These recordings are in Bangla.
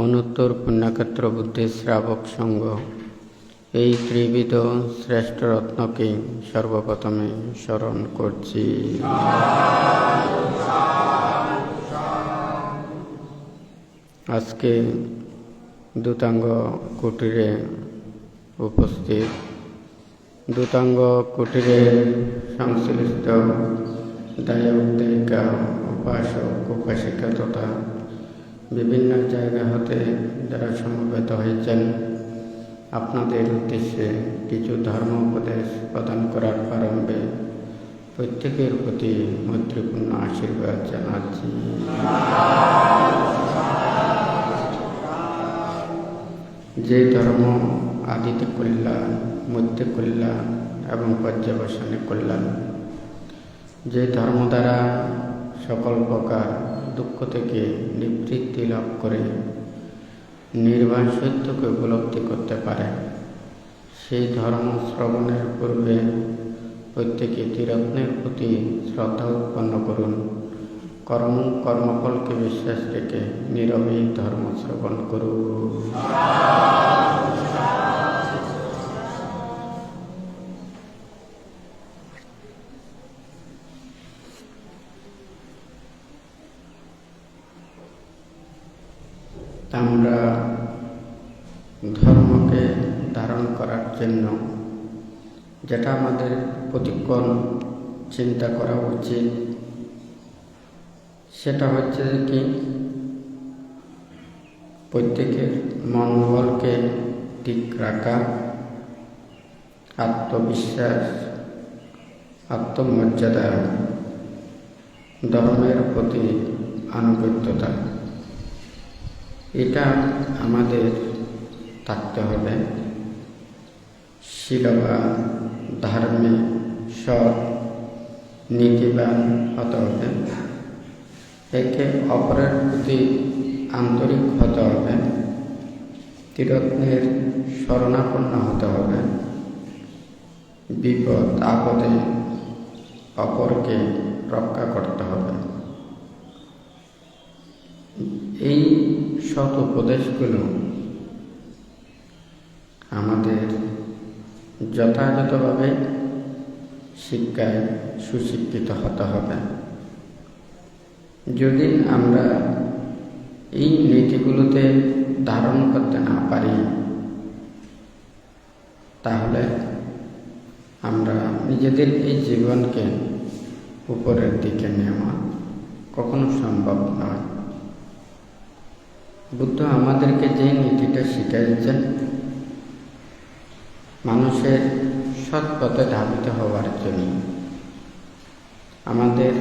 অনুত্তর পুণ্যক্ষেত্র বুদ্ধির শ্রাবক সংঘ এই ত্রিবিধ শ্রেষ্ঠ রত্নকে সর্বপ্রথমে স্মরণ করছি। আজকে দূতাঙ্গ কুটিরে উপস্থিত দূতাঙ্গ কুটিরে সংশ্লিষ্ট দায়ক দায়িকা, উপাসক উপাসিকা তথা বিভিন্ন জায়গা হতে যারা সমবেত হয়েছেন, আপনাদের উদ্দেশ্যে কিছু ধর্ম উপদেশ প্রদান করার প্রারম্ভে প্রত্যেকের প্রতি মৈত্রীপূর্ণ আশীর্বাদ জানাচ্ছি। যে ধর্ম আদিতে কল্যাণ, মধ্যে কল্যাণ এবং পর্যবসানে কল্যাণ, যে ধর্ম দ্বারা সকল প্রকার দুঃখ থেকে নিবৃত্তি লাভ করে নির্বাণ সত্যকে উপলব্ধি করতে পারে, সেই ধর্ম শ্রবণের পূর্বে প্রত্যেকে ত্রিরত্নের প্রতি শ্রদ্ধা উৎপন্ন করুন। কর্মফলকে বিশ্বাস রেখে নীরবে ধর্ম শ্রবণ করুন। আমরা ধর্মকে ধারণ করার জন্য যেটা আমাদের প্রতিক্ষণ চিন্তা করা উচিত, সেটা হচ্ছে কি প্রত্যেকের মনোবলকে ঠিক রাখা, আত্মবিশ্বাস, আত্মমর্যাদা, ধর্মের প্রতি আনুগত্যতা, এটা আমাদের থাকতে হবে। শীলবান, ধার্মিক, সৎ, নীতিবান হতে হবে। একে অপরের প্রতি আন্তরিক হতে হবে। ত্রিরত্নের শরণাপন্ন হতে হবে। বিপদ আপদে অপরকে রক্ষা করতে হবে। এই সৎ উপদেশগুলো আমাদের যথাযথভাবে শিক্ষায় সুশিক্ষিত হতে হবে। যদি আমরা এই নীতিগুলোতে ধারণ করতে না পারি, তাহলে আমরা নিজেদের এই জীবনকে উপরের দিকে নেওয়া কখনো সম্ভব নয়। বুদ্ধ আমাদেরকে যে নীতিটা শিখিয়েছেন, মানুষের সৎ পথে ধাবিত হওয়ার জন্য। আমাদের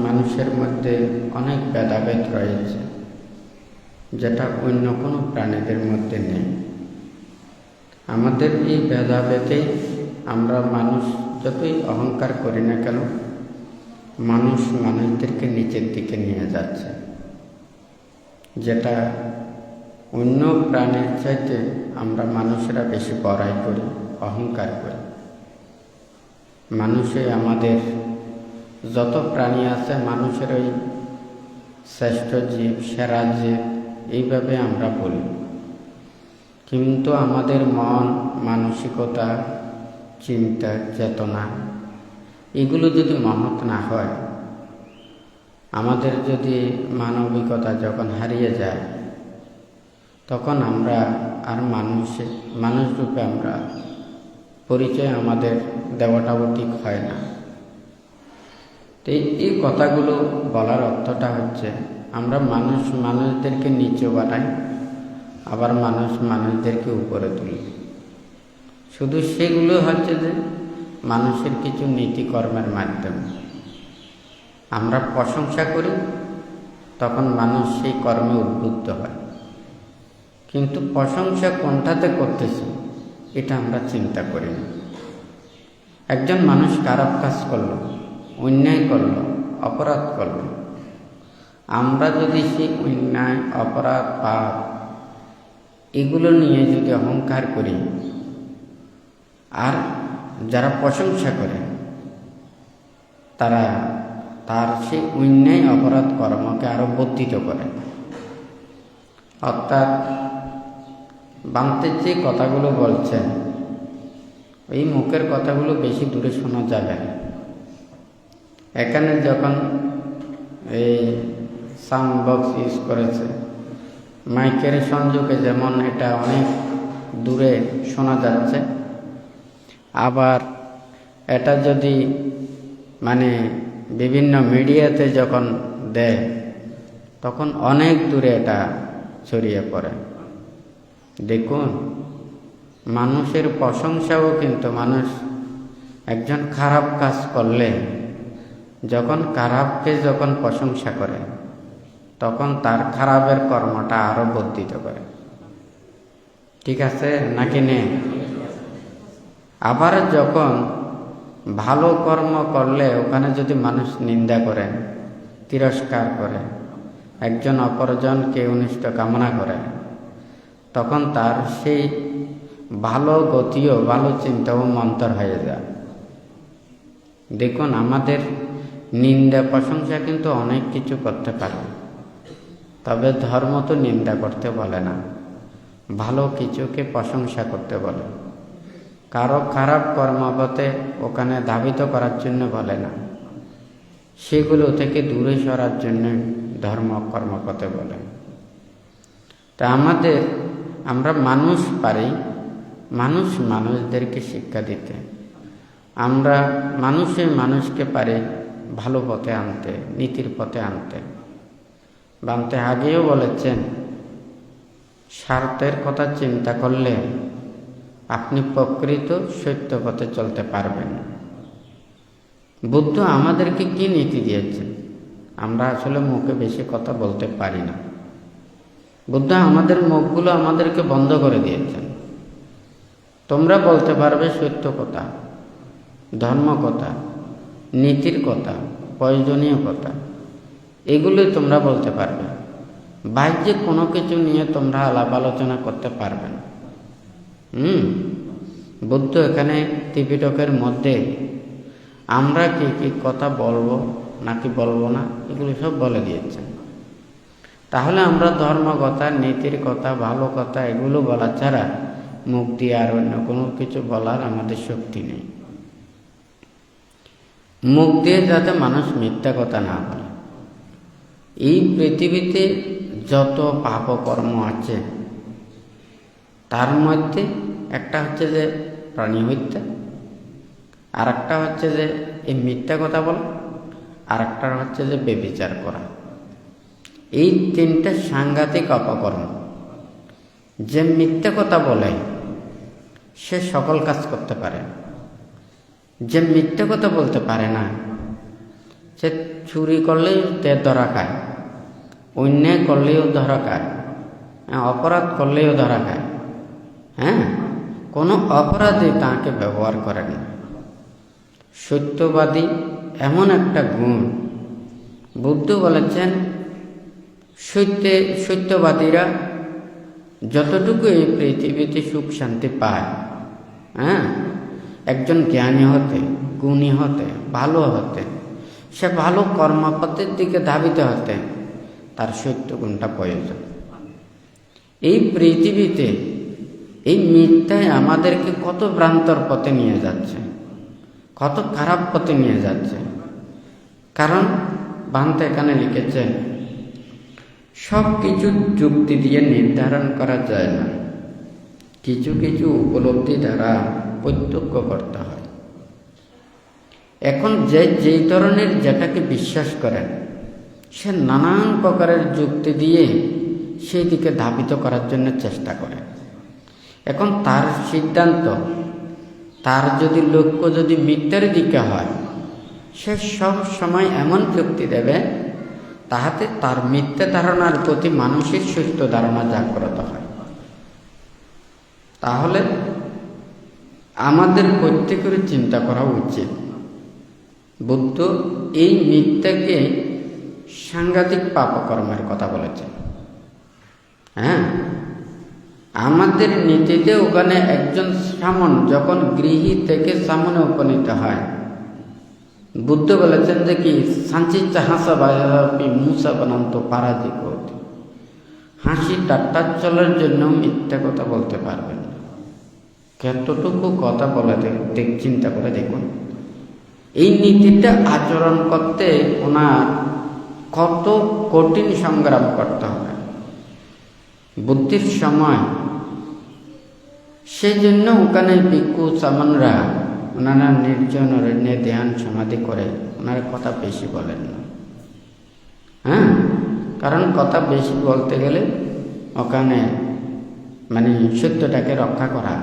মানুষের মধ্যে অনেক ভেদাভেদ রয়েছে, যেটা অন্য কোনো প্রাণীদের মধ্যে নেই। আমাদের এই ভেদাভেদে আমরা মানুষ যতই অহংকার করি না কেন, মানুষদেরকে নিচের দিকে নিয়ে যাচ্ছে, যেটা অন্য প্রাণীর চাইতে আমরা মানুষেরা বেশি বড়াই করি, অহংকার করি। মানুষে আমাদের যত প্রাণী আছে, মানুষের ওই শ্রেষ্ঠ জীব, সেরা জীব, এইভাবে আমরা বলি। কিন্তু আমাদের মন, মানসিকতা, চিন্তা, চেতনা, এগুলো যদি মহৎ না হয়, আমাদের যদি মানবিকতা যখন হারিয়ে যায়, তখন আমরা আর মানুষ রূপে আমরা পরিচয় আমাদের দেওয়াটাও ঠিক হয় না। তো এই কথাগুলো বলার অর্থটা হচ্ছে, আমরা মানুষদেরকে নিচে বানাই, আবার মানুষদেরকে উপরে তুলি। শুধু সেগুলো হচ্ছে যে মানুষের কিছু নীতিকর্মের মাধ্যমে আমরা প্রশংসা করি, তখন মানুষ সেই কর্মে উদ্বুদ্ধ হয়। কিন্তু প্রশংসা কোনটাতে করতেছি, এটা আমরা চিন্তা করি না। একজন মানুষ খারাপ কাজ করলো, অন্যায় করলো, অপরাধ করলো, আমরা যদি সেই অন্যায়, অপরাধ, পাপ এগুলো নিয়ে যদি অহংকার করি, আর যারা প্রশংসা করে তারা তার সেই অন্যায় অপরাধ কর্মকে আরো বর্ধিত করে। অর্থাৎ বান্তে যে কথাগুলো বলছেন এই মুখের কথাগুলো বেশি দূরে শোনা যাবে না। এখানে যখন এই সাউন্ড বক্স ইউজ করেছে, মাইকের সংযোগে যেমন এটা অনেক দূরে শোনা যাচ্ছে, আবার এটা যদি বিভিন্ন মিডিয়াতে যখন দেয় তখন অনেক দূরে এটা ছড়িয়ে পড়ে। দেখুন, মানুষের প্রশংসাও কিন্তু মানুষ একজন খারাপ কাজ করলে যখন প্রশংসা করে তখন তার খারাপের কর্মটা আরো বর্ধিত করে। ঠিক আছে নাকি নেই? আবার যখন ভালো কর্ম করলে ওখানে যদি মানুষ নিন্দা করে, তিরস্কার করে, একজন অপরজনকে অনিষ্ট কামনা করে, তখন তার সেই ভালো গতিও ভালো চিন্তাও মন্তর হয়ে যায়। দেখুন, আমাদের নিন্দা প্রশংসা কিন্তু অনেক কিছু করতে পারে, তবে ধর্ম তো নিন্দা করতে বলে না, ভালো কিছুকে প্রশংসা করতে বলে। কারো খারাপ কর্মপথে ওখানে ধাবিত করার জন্য বলে না, সেগুলো থেকে দূরে সরার জন্য ধর্ম কর্মপথে বলে। তা আমরা মানুষ পারি মানুষদেরকে শিক্ষা দিতে, আমরা মানুষকে পারি ভালো পথে আনতে, নীতির পথে আনতে। বান্তে আগেও বলেছেন, স্বার্থের কথা চিন্তা করলে আপনি প্রকৃত সত্য পথে চলতে পারবেন। বুদ্ধ আমাদেরকে কি নীতি দিয়েছেন? আমরা আসলে মুখে বেশি কথা বলতে পারি না। বুদ্ধ আমাদের মুখগুলো আমাদেরকে বন্ধ করে দিয়েছেন। তোমরা বলতে পারবে সত্য কথা, ধর্ম কথা, নীতির কথা, প্রয়োজনীয় কথা, এগুলোই তোমরা বলতে পারবে। বাহ্যিক কোনো কিছু নিয়ে তোমরা আলাপ আলোচনা করতে পারবে না। বুদ্ধ এখানে ত্রিপিটকের মধ্যে আমরা কি কি কথা বলবো নাকি বলবো না এগুলো সব বলে দিয়েছেন। তাহলে আমরা ধর্ম কথা, নীতির কথা, ভালো কথা এগুলো বলা ছাড়া মুখ দিয়ে আর অন্য কোনো কিছু বলার আমাদের শক্তি নেই। মুখ দিয়ে যাতে মানুষ মিথ্যা কথা না বলে। এই পৃথিবীতে যত পাপকর্ম আছে তার মধ্যে একটা হচ্ছে যে প্রাণী হত্যা, আর একটা হচ্ছে যে এই মিথ্যা কথা বলা, আর একটা হচ্ছে যে ব্যভিচার করা। এই তিনটা সাংঘাতিক অপকর্ম। যে মিথ্যা কথা বলে সে সকল কাজ করতে পারে, যে মিথ্যা কথা বলতে পারে না সে চুরি করলেও ধরা খায়, অন্যায় করলেও ধরা খায়, অপরাধ করলেও ধরা খায়। কোনো অপরাধী তাকে ব্যবহার করে না। সত্যবাদী এমন একটা গুণ। বুদ্ধ বলেছেন, সত্যবাদীরা যতটুকু এই পৃথিবীতে সুখ শান্তি পায়, একজন জ্ঞানী হতে, গুণী হতে, ভালো হতে, সে ভালো কর্মপথের দিকে ধাবিত হতে তার সত্য গুণটা প্রয়োজন। এই পৃথিবীতে এই মিথ্যায় আমাদেরকে কত ভ্রান্তর পথে নিয়ে যাচ্ছে, কত খারাপ পথে নিয়ে যাচ্ছে। কারণ বান্তে এখানে লিখেছেন, সব কিছু যুক্তি দিয়ে নির্ধারণ করা যায় না, কিছু কিছু উপলব্ধি দ্বারা প্রত্যক্ষ করতে হয়। এখন যেই ধরনের যেটাকে বিশ্বাস করেন সে নানান প্রকারের যুক্তি দিয়ে সেই দিকে ধাবিত করার জন্য চেষ্টা করে। এখন তার সিদ্ধান্ত, তার যদি লক্ষ্য যদি মিথ্যার দিকে হয়, সে সব সময় এমন যুক্তি দেবে তাহাতে তার মিথ্যা ধারণার প্রতি মানুষের সুস্থ ধারণা জাগ্রত হয়। তাহলে আমাদের প্রত্যেকের চিন্তা করা উচিত। বুদ্ধ এই মিথ্যাকে সাংঘাতিক পাপকর্মের কথা বলেছেন। আমাদের নীতিতে ওখানে একজন সামন যখন গৃহী থেকে সামনে উপনীত হয়, বুদ্ধ বলেছেন যে কি সাঞ্চিত হাসা বাপি মুসা বানান্ত পারাজিত। হাসি ঠাট্টার চলার জন্য মিথ্যা কথা বলতে পারবেন না। কতটুকু কথা বলে চিন্তা করে দেখুন। এই নীতিটা আচরণ করতে ওনার কত কঠিন সংগ্রাম করতে হবে বুদ্ধির সময়। সেই জন্য ওখানে ভিক্ষু চামানরা ওনারা নির্জন অরণ্যে ধ্যান সমাধি করে ওনারা কথা বেশি বলেন না। কারণ কথা বেশি বলতে গেলে ওখানে মানে সত্যটাকে রক্ষা করা,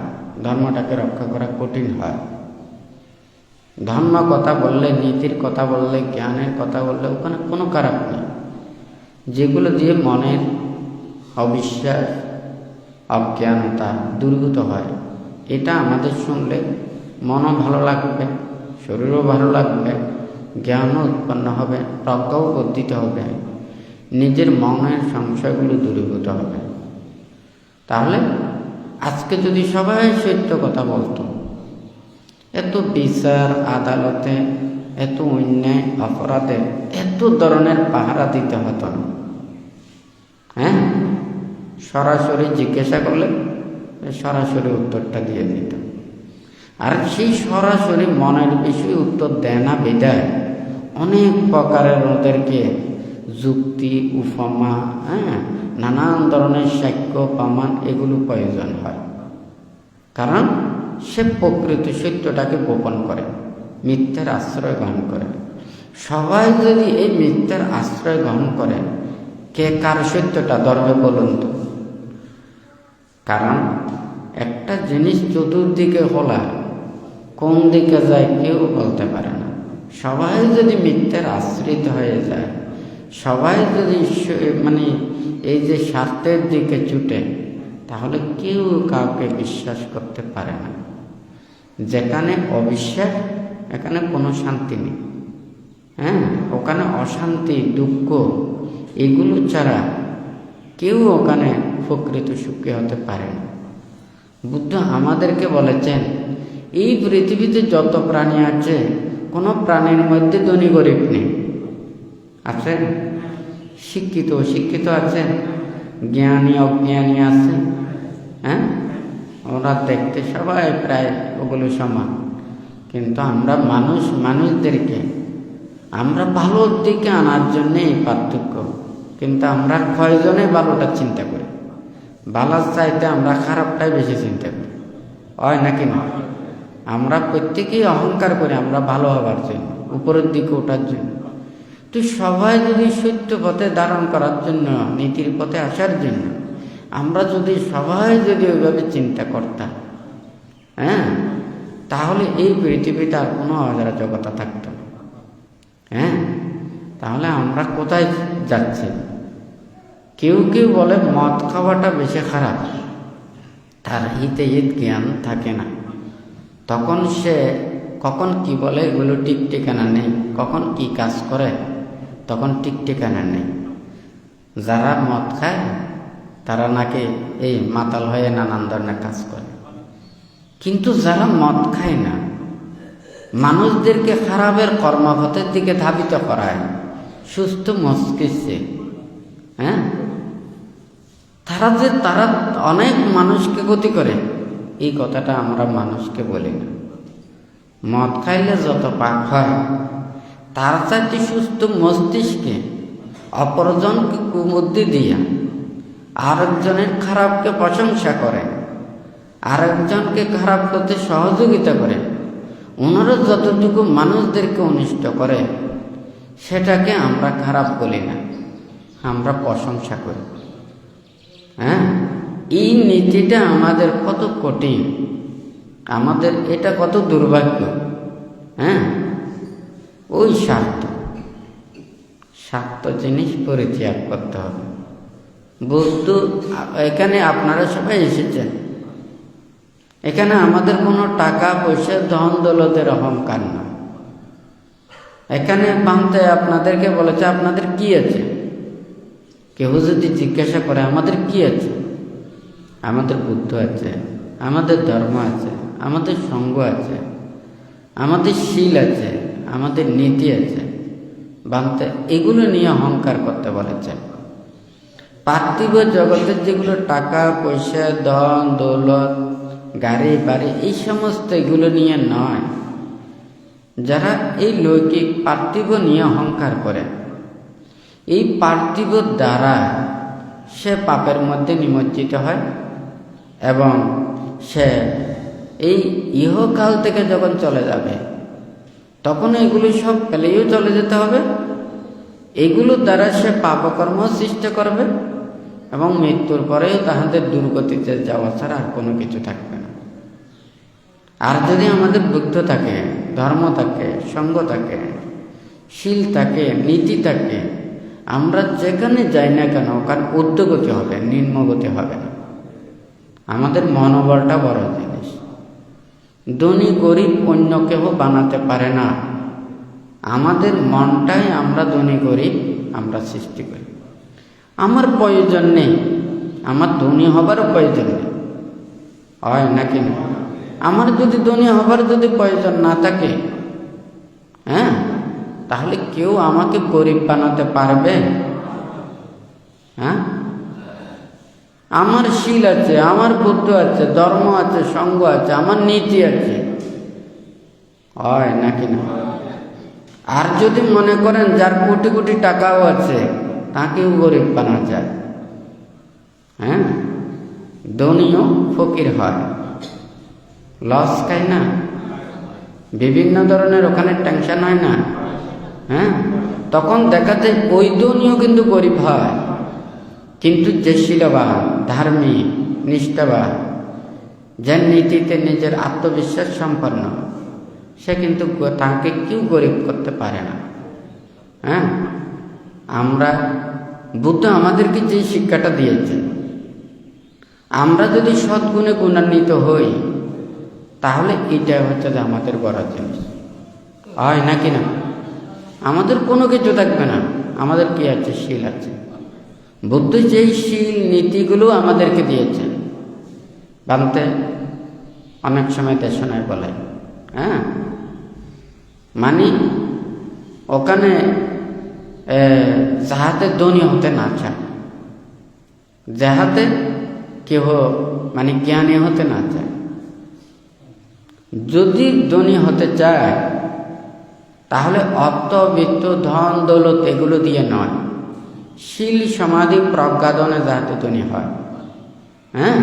ধর্মটাকে রক্ষা করা কঠিন হয়। ধর্ম কথা বললে, নীতির কথা বললে, জ্ঞানের কথা বললে ওখানে কোনো খারাপ নেই। যেগুলো দিয়ে মনের অবিশ্বাস, অজ্ঞানতা দূরীভূত হয়, এটা আমাদের শুনলে মনও ভালো লাগবে, শরীরও ভালো লাগবে, জ্ঞানও উৎপন্ন হবে, প্রজ্ঞাও বর্ধিত হবে, নিজের মনের সংশয়গুলো দূরীভূত হবে। তাহলে আজকে যদি সবাই সত্য কথা বলতো, এত বিচার আদালতে, এত অন্যায় অপরাধে এত ধরনের পাহারা দিতে হতো না। সরাসরি জিজ্ঞাসা করলে সরাসরি উত্তরটা দিয়ে দিত। আর সেই সরাসরি মনের বিষয়ে উত্তর দেয় না বিদায় অনেক প্রকারের ওদেরকে যুক্তি, উপমা, নানান ধরনের সাক্ষ্য প্রমাণ এগুলো প্রয়োজন হয়। কারণ সে প্রকৃত সত্যটাকে গোপন করে, মিথ্যার আশ্রয় গ্রহণ করে। সবাই যদি এই মিথ্যার আশ্রয় গ্রহণ করে, কে কার সত্যটা ধরবে বলুন তো? কারণ একটা জিনিস চতুর্দিকে হলা, কোন দিকে যায় কেউ বলতে পারে না। সবাই যদি মিথ্যার আশ্রিত হয়ে যায়, সবাই যদি মানে এই যে স্বার্থের দিকে ছুটে, তাহলে কেউ কাউকে বিশ্বাস করতে পারে না। যেখানে অবিশ্বাস, এখানে কোনো শান্তি নেই। ওখানে অশান্তি, দুঃখ এগুলো ছাড়া কেউ ওখানে প্রকৃত সুখী হতে পারে না। বুদ্ধ আমাদেরকে বলেছেন, এই পৃথিবীতে যত প্রাণী আছে, কোনো প্রাণীর মধ্যে ধনী গরিব নেই। আছে শিক্ষিত অশিক্ষিত আছে, জ্ঞানী অজ্ঞানী আছে। ওরা দেখতে সবাই প্রায় ওগুলো সমান। কিন্তু আমরা মানুষদেরকে আমরা ভালোর দিকে আনার জন্যে এই পার্থক্য। কিন্তু আমরা কয়জনে ভালোটা চিন্তা করি? ভালোর চাইতে আমরা খারাপটাই বেশি চিন্তা করি, হয় নাকি না? আমরা প্রত্যেকেই অহংকার করি আমরা ভালো হবার জন্য, উপরের দিকে ওঠার জন্য। তো সবাই যদি সত্য পথে ধারণ করার জন্য, নীতির পথে আসার জন্য আমরা যদি সবাই যদি ওইভাবে চিন্তা করতাম, তাহলে এই পৃথিবীতে আর কোনো অরাজকতা থাকতো না। তাহলে আমরা কোথায় যাচ্ছি? কেউ কেউ বলে মদ খাওয়াটা বেশি খারাপ, তার হিতে হিত জ্ঞান থাকে না। তখন সে কখন কি বলে এগুলো ঠিক ঠিকানা নেই, কখন কি কাজ করে তখন ঠিক ঠিকানা নেই। যারা মদ খায় তারা নাকি এই মাতাল হয়ে নানান ধরনের কাজ করে। কিন্তু যারা মদ খায় না, মানুষদেরকে খারাপের কর্মপথের দিকে ধাবিত করায় সুস্থ মস্তিষ্কে, তারা অনেক মানুষকে গতি করে, এই কথাটা আমরা মানুষকে বলি না। মদ খাইলে যত পাপ হয়, তার চাইতে সুস্থ মস্তিষ্কে অপরজনকে কুবুদ্ধি দিয়া আরেকজনের খারাপকে প্রশংসা করে, আরেকজনকে খারাপ করতে সহযোগিতা করে, ওনারা যতটুকু মানুষদেরকে অনিষ্ট করে সেটাকে আমরা খারাপ বলি না, আমরা প্রশংসা করি। এই নীতিটা আমাদের কত কঠিন, আমাদের এটা কত দুর্ভাগ্য। ওই স্বার্থ জিনিস পরিত্যাগ করতে হবে। বুদ্ধ এখানে আপনারা সবাই এসেছেন, এখানে আমাদের কোনো টাকা পয়সা ধন দৌলতের অহংকার না। এখানে বানতে আপনাদেরকে বলেছে আপনাদের কি আছে। কেউ যদি জিজ্ঞাসা করে আমাদের কি আছে, আমাদের বুদ্ধ আছে, আমাদের ধর্ম আছে, আমাদের সঙ্গ আছে, আমাদের শীল আছে, আমাদের নীতি আছে। বানতে এগুলো নিয়ে অহংকার করতে বলেছেন। পার্থিব জগতের যেগুলো টাকা পয়সা, ধন দৌলত, গাড়ি বাড়ি, এই সমস্ত এগুলো নিয়ে নয়। যারা এই লৌকিক পার্থিব নিয়ে অহংকার করে, এই পার্থিব দ্বারা সে পাপের মধ্যে নিমজ্জিত হয় এবং সে এই ইহকাল থেকে যখন চলে যাবে তখন এগুলো সব পেলেও চলে যেতে হবে। এগুলোর দ্বারা সে পাপকর্ম সৃষ্টি করবে এবং মৃত্যুর পরেও তাহাদের দুর্গতিতে যাওয়া ছাড়া আর কোনো কিছু থাকবে না। আর যদি আমাদের বুদ্ধ থাকে, ধর্ম থাকে, সঙ্গ থাকে, শীল থাকে, নীতি থাকে, আমরা যেখানে যাই না কেন ওখানে ঊর্ধ্বগতি হবে, নিম্নগতি হবে না। আমাদের মনোবলটা বড় জিনিস। ধনী গরিব অন্য কেউ বানাতে পারে না। আমাদের মনটাই আমরা ধনী গরিব আমরা সৃষ্টি করি। আমার প্রয়োজন নেই, আমার ধনী হবারও প্রয়োজন নেই, হয় নাকি না? আমার যদি ধনী হবার যদি প্রয়োজন না থাকে, হ্যাঁ, তাহলে কেউ আমাকে গরিব বানাতে পারবে? হ্যাঁ, আমার শীল আছে, আমার বুদ্ধ আছে, ধর্ম আছে, সঙ্গ আছে, আমার নীতি আছে, হয় নাকি না? আর যদি মনে করেন যার কোটি কোটি টাকাও আছে তাকেও গরিব বানা যায়, হ্যাঁ, ধনীও ফকির হয়, লস খায় না, বিভিন্ন ধরনের ওখানে টেনশন হয় না, হ্যাঁ, তখন দেখা যায় ওই ধনীও কিন্তু গরিব হয়। কিন্তু যে শীলবান, ধার্মিক, নিষ্ঠাবান, যার নীতিতে নিজের আত্মবিশ্বাস সম্পন্ন, সে কিন্তু তাকে কেউ গরিব করতে পারে না। হ্যাঁ, আমরা বুদ্ধ আমাদেরকে যে শিক্ষাটা দিয়েছেন, আমরা যদি সদ্গুণে গুণান্বিত হই তাহলে এটা হচ্ছে যে আমাদের বড় জিনিস, হয় নাকি না? আমাদের কোনো কিছু থাকবে না, আমাদের কি আছে? শীল আছে। বুদ্ধ যেই শীল নীতিগুলো আমাদেরকে দিয়েছেন, বানতে অনেক সময় দেশনায় বলে, হ্যাঁ, মানে ওখানে যাহাতে ধনী হতে না চায়, যাহাতে কেহ মানে জ্ঞানী হতে না চায়। যদি ধনী হতে চায় তাহলে অর্থ, বিত্ত, ধন দৌলত এগুলো দিয়ে নয়, শীল সমাধি প্রজ্ঞাদনে যাহাতে ধনী হয়। হ্যাঁ,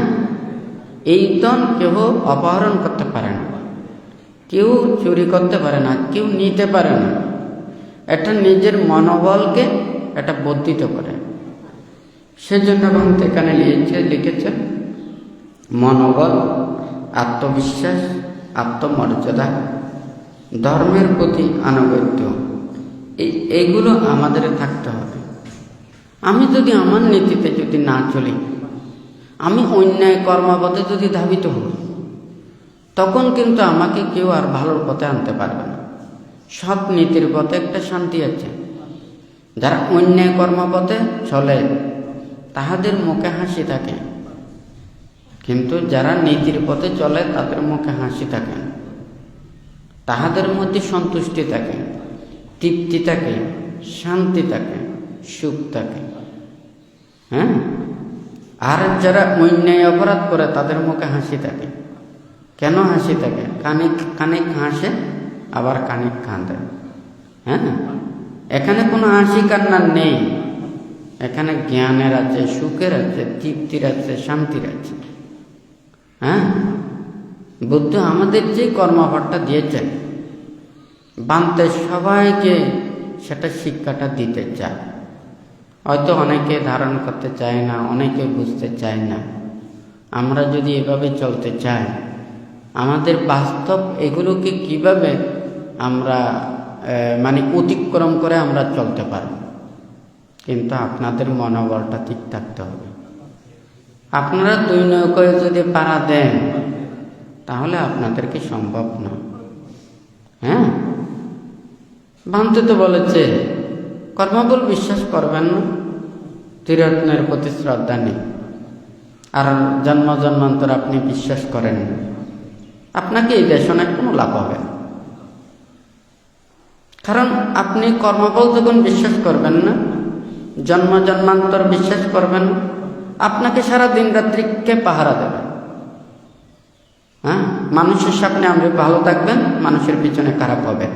এই ধন কেউ অপহরণ করতে পারে না, কেউ চুরি করতে পারে না, কেউ নিতে পারে না। এটা নিজের মনোবলকে এটা বর্ধিত করে। সেজন্য ভক্ত এখানে লিখেছেন মনোবল, আত্মবিশ্বাস, আত্মমর্যাদা, ধর্মের প্রতি আনুগত্য, এইগুলো আমাদের থাকতে হবে। আমি যদি আমার নীতিতে যদি না চলি, আমি অন্যায় কর্মপথে যদি ধাবিত হই, তখন কিন্তু আমাকে কেউ আর ভালোর পথে আনতে পারবে না। সৎ নীতির পথে একটা শান্তি আছে। যারা অন্যায় কর্মপথে চলে তাহাদের মুখে হাসি থাকে, কিন্তু যারা নীতির পথে চলে তাদের মুখে হাসি থাকে, তাহাদের মধ্যে সন্তুষ্টি থাকে, তৃপ্তি থাকে, শান্তি থাকে, সুখ থাকে। হ্যাঁ, আর যারা অন্যায় অপরাধ করে তাদের মুখে হাসি থাকে। কেন হাসি থাকে? কানিক কানিক হাসে, আবার কানিক কাঁদে। হ্যাঁ, এখানে কোনো হাসি কান্নার নেই, এখানে জ্ঞানের আছে, সুখের আছে, তৃপ্তির আছে, শান্তির আছে। হ্যাঁ, বুদ্ধ আমাদের যে কর্মফলটা দিয়েছেন, বানতে সবাইকে সেটা শিক্ষাটা দিতে চায়। হয়তো অনেকে ধারণ করতে চায় না, অনেকে বুঝতে চায় না। আমরা যদি এভাবে চলতে চাই, আমাদের বাস্তব এগুলোকে কিভাবে আমরা মানে অতিক্রম করে আমরা চলতে পারব? কিন্তু আপনাদের মনোবলটা ঠিক থাকতে হবে। আপনারা দুই নৌকায় যদি পাড়া দেন তাহলে আপনাদেরকে সম্ভব না। হ্যাঁ, ভান্তে তো বলেছে কর্মবল বিশ্বাস করবেন না, ত্রিরত্নের প্রতি শ্রদ্ধা নেই, আর জন্ম জন্মান্তর আপনি বিশ্বাস করেন না, আপনাকে এই দেশনে কোনো লাভ হবে না। কারণ আপনি কর্মবল যখন বিশ্বাস করবেন না, জন্ম জন্মান্তর বিশ্বাস করবেন না, আপনাকে সারা দিন রাত্রি কে পাহারা দেবে? হ্যাঁ, মানুষের সামনে আপনি ভালো থাকবেন, মানুষের পিছনে খারাপ হবে।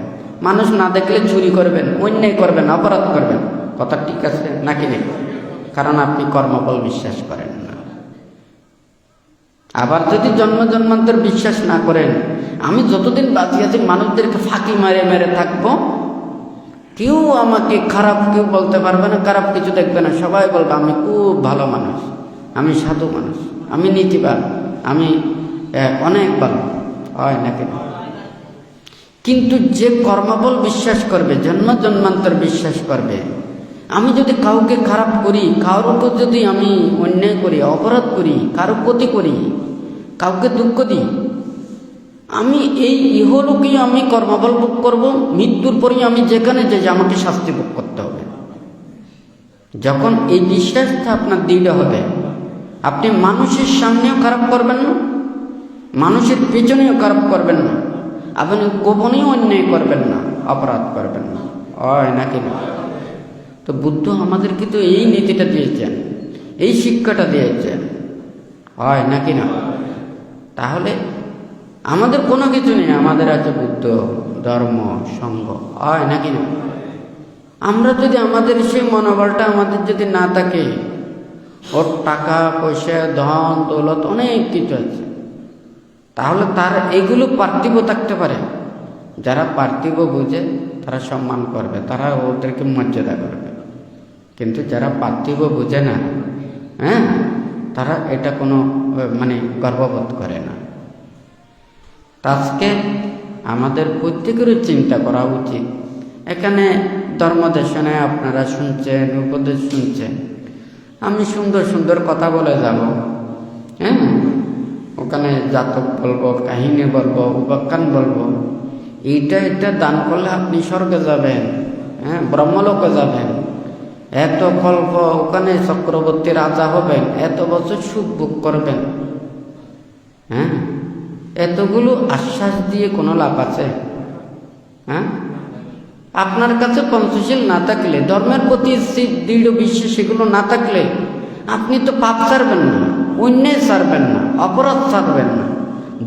মানুষ না দেখলে চুরি করবেন, অন্যায় করবেন, অপরাধ করবেন। কথা ঠিক আছে নাকি নেই? কারণ আপনি কর্মফল বিশ্বাস করেন না। আবার যদি জন্ম জন্মান্তর বিশ্বাস না করেন, আমি যতদিন বাঁচিয়ে আছি মানুষদেরকে ফাঁকি মারে মেরে থাকবো, কেউ আমাকে খারাপ কেউ বলতে পারবে না, খারাপ কিছু দেখবে না, সবাই বলবে আমি খুব ভালো মানুষ, আমি সাধু মানুষ, আমি নীতিবান, আমি অনেক ভালো। হয় নাকি? কিন্তু যে কর্মফল বিশ্বাস করবে, জন্ম জন্মান্তর বিশ্বাস করবে, আমি যদি কাউকে খারাপ করি, কারোকে যদি আমি অন্যায় করি, অপরাধ করি, কারো ক্ষতি করি, কাউকে দুঃখ দিই, আমি এই ইহলোকেই আমি কর্মফল ভোগ করব, মৃত্যুর পরেই আমি যেখানে যাই আমাকে শাস্তি ভোগ করতে হবে। যখন এই বিশ্বাসটা আপনার দৃঢ় হবে, আপনি মানুষের সামনেও খারাপ করবেন না, মানুষের পেছনেও খারাপ করবেন না, আপনি গোপনেও অন্যায় করবেন না, অপরাধ করবেন না। হয় নাকি না? তো বুদ্ধ আমাদেরকে তো এই নীতিটা দিয়েছেন, এই শিক্ষাটা দিয়েছেন। হয় নাকি না? তাহলে আমাদের কোনো কিছু নেই, আমাদের আছে বুদ্ধ, ধর্ম, সঙ্গ। হয় নাকি না? আমরা যদি আমাদের সেই মনোবলটা আমাদের যদি না থাকে, ওর টাকা পয়সা ধন দৌলত অনেক কিছু আছে, তাহলে তার এগুলো পার্থিব থাকতে পারে। যারা পার্থিব বুঝে তারা সম্মান করবে, তারা ওদেরকে মর্যাদা করবে। কিন্তু যারা পার্থিব বুঝে না, হ্যাঁ, তারা এটা কোনো গর্ববোধ করে না। আজকে আমাদের প্রত্যেকেরই চিন্তা করা উচিত। এখানে ধর্মদেশনে আপনারা শুনছেন, উপদেশ শুনছেন, আমি সুন্দর সুন্দর কথা বলে যাব, হ্যাঁ, ওখানে জাতক বলবো, কাহিনী বলবো, উপাখ্যান বলবো, এইটা দান করলে আপনি স্বর্গে যাবেন, হ্যাঁ, ব্রহ্মলোকে যাবেন, এত কল্প ওখানে চক্রবর্তী রাজা হবেন, এত বছর সুখ ভোগ করবেন, হ্যাঁ, এতগুলো আশ্বাস দিয়ে কোনো লাভ আছে? হ্যাঁ, আপনার কাছে পঞ্চশীল না থাকলে, ধর্মের প্রতি দৃঢ় বিশ্বাস সেগুলো না থাকলে, আপনি তো পাপ ছাড়বেন না, অন্যায় ছাড়বেন না, অপরাধ ছাড়বেন না।